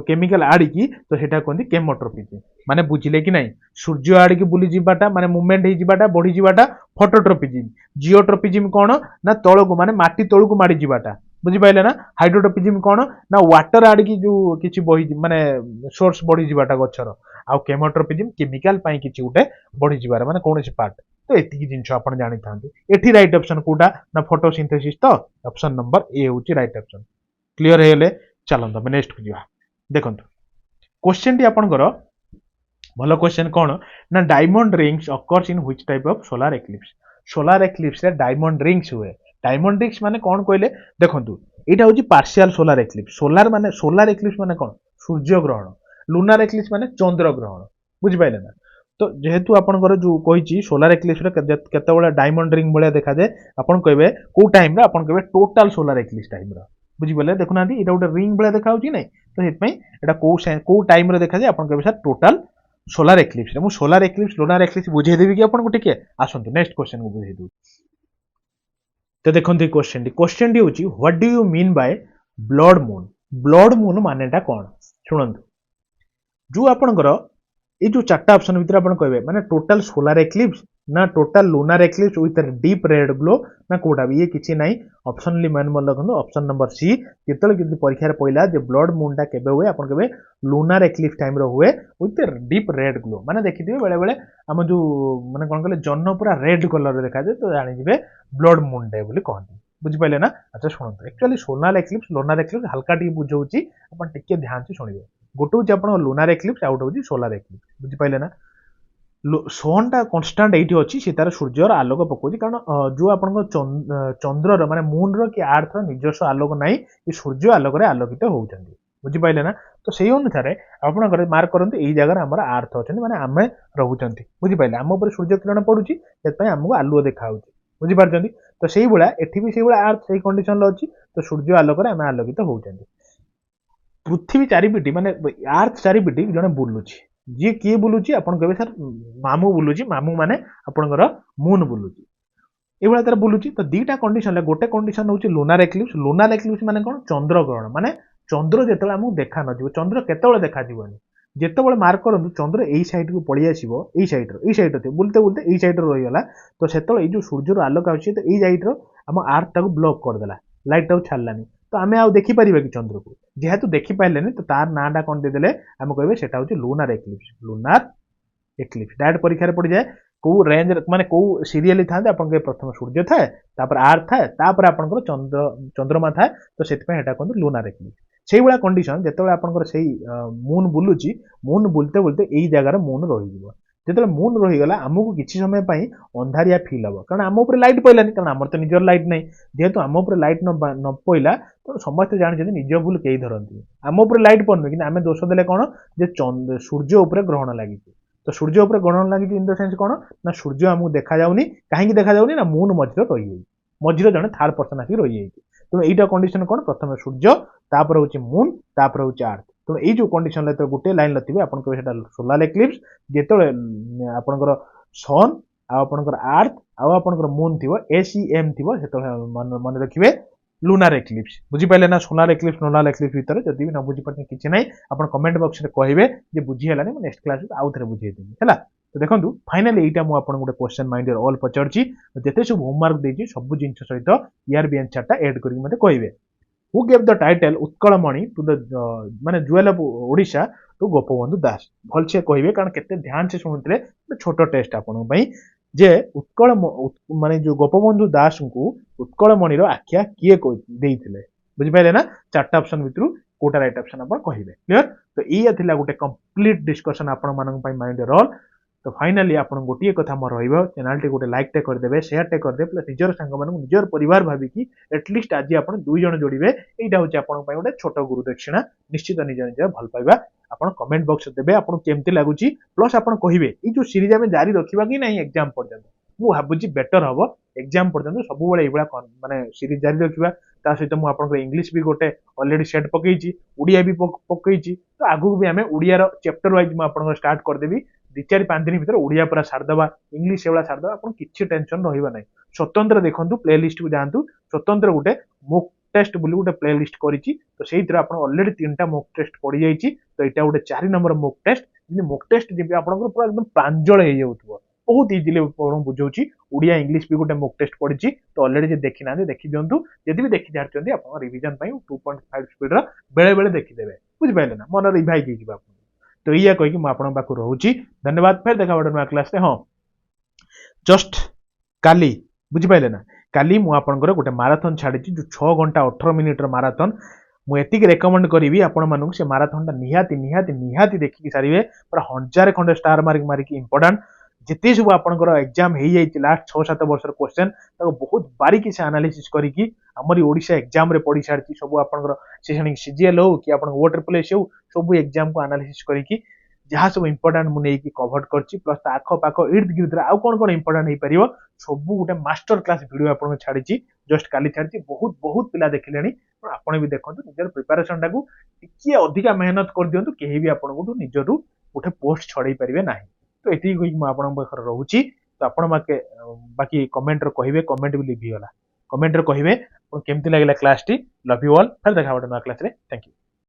केमिकल आड़ी की तो सेटा कहंती केमोट्रोपिज्म माने बुझिले कि नहीं सूर्य आड़ी की बुली जिबाटा माने मूवमेंट हे जिबाटा बढ़ी जिबाटा फोटोट्रोपिज्म जियोट्रोपिज्म कौन ना तळो को माने माटी तळो को मारी जिबाटा बुझी पाइले ना हाइड्रोट्रोपिज्म कौन ना वाटर आड़ी की जो किछि बही माने सोर्स बढ़ी जिबाटा गछर आ केमोट्रोपिज्म केमिकल पाई किछि उठे बढ़ी जिबार माने कोनोसी पार्ट तो एतिकी जिंस आपण जानि थांतु एठी राइट ऑप्शन कोटा ना फोटोसिंथेसिस तो ऑप्शन नंबर ए होची राइट ऑप्शन क्लियर हेले चलन तबे नेक्स्ट को जिवा देखंतु क्वेश्चन टी आपनकर भलो क्वेश्चन कौन ना diamond rings occurs in which type of solar eclipse रे डायमंड रिंग्स हुए डायमंड रिंग्स माने कौन कहले देखंतु एटा होची partial solar eclipse solar eclipse माने कौन सूर्य ग्रहण लुनार एक्लिप्स माने चंद्र ग्रहण बुझी पाइले ना तो जेहेतु आपनकर जो कहिची सोलार एक्लिप्स रे केते बडा डायमंड रिंग बळिया देखा जाय आपन कहबे को टाइम रे आपन कहबे टोटल सोलार एक्लिप्स टाइम रे बुझी पाइले देखु नांती एटा गोटे रिंग बळिया देखा होची नै तो हेत पई एटा को टाइम रे देखा जाय आपन कहबे सर टोटल सोलार एक्लिप्स रे मु सोलार एक्लिप्स लुनार एक्लिप्स बुझे देबी कि आपन को टिके आसंतु नेक्स्ट क्वेश्चन को बुझे दउ तो देखो क्वेश्चन टी होची what do you mean by blood moon blood moon मानेटा कौन शुणु जो आपणकर ये जो चार्टा ऑप्शन भितर आप कहे माने टोटल सोलार एक्लिप्स ना total lunar eclipse with deep red glow ना कोटा भी ये किसी ना ऑप्शन मन मन रखते ऑप्शन नंबर सी जिते परीक्षा पड़ा जो ब्लड मूनटा केबे हुए आप कहे लूनार एक्लिप्स टाइम हुए विथ डीप रेड ग्लो माने देखिए बेले बेले आम जो माने कौन कहले जन्न पूरा रेड कलर देखा जाए तो जाने ब्लड मून डे बोली कहते बुझिपारे ना अच्छा शुणु actually solar eclipse lunar eclipse हल्का टी बुझाऊँगी आप ध्यान से शुणिए गोटे हूँ आप लूनार एक्लिप्स आउट हूँ सोलार एक्लिप्स बुझिपारे ना सन टा कन्स्टाट ये अच्छी सी तार सूर्यर आलोक पकाउछि कारण जो आप चंद्रर माने मून कि आर्थर निजस्व आलोक ना कि सूर्य आलोक आलोकित होती बुझिपारे ना तो से अनुसार आप मार्क करते यही जगह आम आर्थ अच्छा माने आम रोचे बुझिपारे आम उपर सूर्य किरण पड़ुछि आमको आलुओ देखा बुझिपार तो से एठी भी से आर्थ से कंडीशन अच्छी तो सूर्य आलोक आम आलोकित होती पृथ्वी चारिपिटी माने आर्थ चारिपिटी जड़े बुलूची जी किए बुलूची आपन कहे सर मामू बुलूची मामू माने आपनकर मून बुलूची ये तार बुलूची तो दीटा कंडीशन गोटे कंडीशन हूँ लूनार एक्लिप्स माने कौन चंद्रग्रहण माने चंद्र जो आमको देखा न चंद्र केतବେଳେ देखा जीवनी जितेबाला मार्क करूँ चंद्र यही सैड को पलि आसो यही सैड बुलते बुलते यही सैड रहीगला तो से जो सूर्यर आलोक आसी तो यही सैड आम आर्थ टाक ब्लॉक करदेला लाइट टाक छाड़लानी तो आम आउ देखिपर कि चंद्र को जेहेतु देखिपारे तो तार नाटा कौन देदेले आम कहे सेटा हूँ लूनार एक्लिप्स डायरेक्ट परीक्षा पड़ जाए कौ रेंज माने कौ सीरियल था प्रथम सूर्य थाए तापर आर्थ थाए तापर आपनकर चंद्रमा थाए तो से कहते लूनार एक्लिप्स से भाया कंडीशन जिते आपंकर से मून बुलूची मून बुलते बुलते यही जगार मून रही जो मून रहीगला आमको किसी समय अंधारिया फिल हम कारण आम उपर लाइट पड़ानी कारण आम तो निजर लाइट नहीं जेहेतु आम उपर लाइट न पड़ा तो समस्त जानते निज भूल कई धरती आम उपर लाइट पड़ुनि कि आम दोष देले कौन जे सूर्य उपर ग्रहण लगी तो सूर्य उपर ग्रहण लगी इन द सेंस कौन ना सूर्य आमको देखा जाऊनी कहीं देखा जाऊनी ना मून मझे रही मझे जड़े थर्ड पर्सन आसिक रही तेणु यहीटा कंडीशन कौन प्रथम सूर्य तापर हूँ मून तापर हूँ आर्थ तेणु ये जो कंडीशन गोटे लाइन थे आप सोलार एक्लिप्स जिते आपंकर सन आपंकर आर्थ आपंकर मून थी एसीएम थी मन रखिए लूनार एक्लिप्स बुझिपारे ना सोलार एक्लिप्स लूनार एक्लिप्स भितर जदि भी न बुझीपारे किसी ना आप कमेंट बॉक्स में कहे बुझीगलानी नेक्स्ट क्लास आउ थे बुझेदेवी है तो देखो फाइनाली यहाँ मुझे गोटे क्वेश्चन माइंड ऑल पचार जिते सब होमवर्क देती सब जिन सहित यार भी आंसरटा एड करके मत कहे who gave the title Utkalmani to the माने jewel of Odisha to Gopabandhu Das भलसे कहे कारण केते ध्यान से शुणुते छोट टेस्ट आपण जे उत्कल माने जो गोपबंधु दास को उत्कलमणिर आख्या किए देइथिले बुझिपारे ना चार्टा ऑप्शन भितर कोटा राइट ऑप्शन आप कहे क्लियर तो ये थिला गोटे कंप्लीट डिस्कशन आपण मानन पई माइंड रोल तो फाइनाली आप गोटे कथा मोर रैनल टी गोटे लाइक टे करदे सेयार टे करदे प्लस निजर सांग मान निजर परिवार भाविकी एटलिस्ट आज आप दुई जन जोड़े यहाँ हूँ आप गोटे छोट गुरु दक्षिणा निश्चित निज निज भल पाइबा आप कमेंट बॉक्स देवे आपको केमती लगुच प्लस आप कहे ये जो सीरीज आम जारी रखा कि ना एग्जाम पर्यंत मुझे भावुँ बेटर हम एग्जाम पर्यंत सब ये माने सीरीज जारी रखा सहित मुझे इंग्लीश भी गोटे अलरेडी सेट पकई ओडिया भी पकई तो आगू भी आम ओडियार चैप्टर वाइज मुझे स्टार्ट करदेवी 2-4-5 दिन भर ओडिया पूरा सारदे इंग्लीश से सारदे आप किसी टेंशन रहा ना स्वतंत्र देखो प्ले लिस्ट को जातु स्वतंत्र गोटे मोक टेस्ट बोली गोटे प्ले लिस्ट करी तो से अलरेडी 3टा मोक टेस्ट पड़ जाइए तो यहाँ गोटे 4 number mock test mock test जब आप पूरा एकदम प्रांजल हो बहुत इजिली बुझाऊँ ओडिया इंग्लीश भी गोटे मोक टेस्ट पड़ी तो अलरेडी देखी ना देखी दिंतु जब भी देखी जाती आप रिविजन 2.5 स्पीड बेले बेले देखीदे बुझिपारे ना मन रिवाइज हो तो या कहीकि मुझे रोची धन्यवाद फिर देखा नुआ क्लास हाँ जस्ट काली बुझिपारे ना काली मुझे गोटे माराथन छाड़ी जो 6 घंटा 18 मिनिट माराथन मुझे रेकमेंड करी आपण मानू से माराथन निहाती निहाती निहाती देखिकी सारे पूरा 1000 खंडे स्टार मारिक इंपोर्टाट जिते सब आपंकर एग्जाम हो जाए लास्ट 6-7 वर्ष क्वेश्चन बहुत बारीकी से एनालिसिस करके आमरी ओडिशा एग्जाम रे पढ़ी सारी सब आपंकर से सीजीएल हो कि आप OTRS हो सब एग्जाम को एनालिसिस करके जहाँ सब इंपोर्टाट मुझे कभर कर प्लस आख पाख इर्द गिर्द आउ कौन कौन इंपोर्टाट हो पार सब गोटे मास्टर क्लास वीडियो आपको छाड़ी जस्ट काली छाड़ी बहुत बहुत पिला देखिले आपड़ भी देखो निजर प्रिपेरेसन टाक टी अधिका मेहनत कर दिंतु कहीं भी आपको निजर गोटे पोस्ट छड़े पारे ना तो ये पाखे रोची तो आप बाकी कमेंट कहे कमेंट भी लिभिगला कमेंट कहे केमती लगे class T love you all फिर देखा गोटे नया क्लास रे थैंक यू।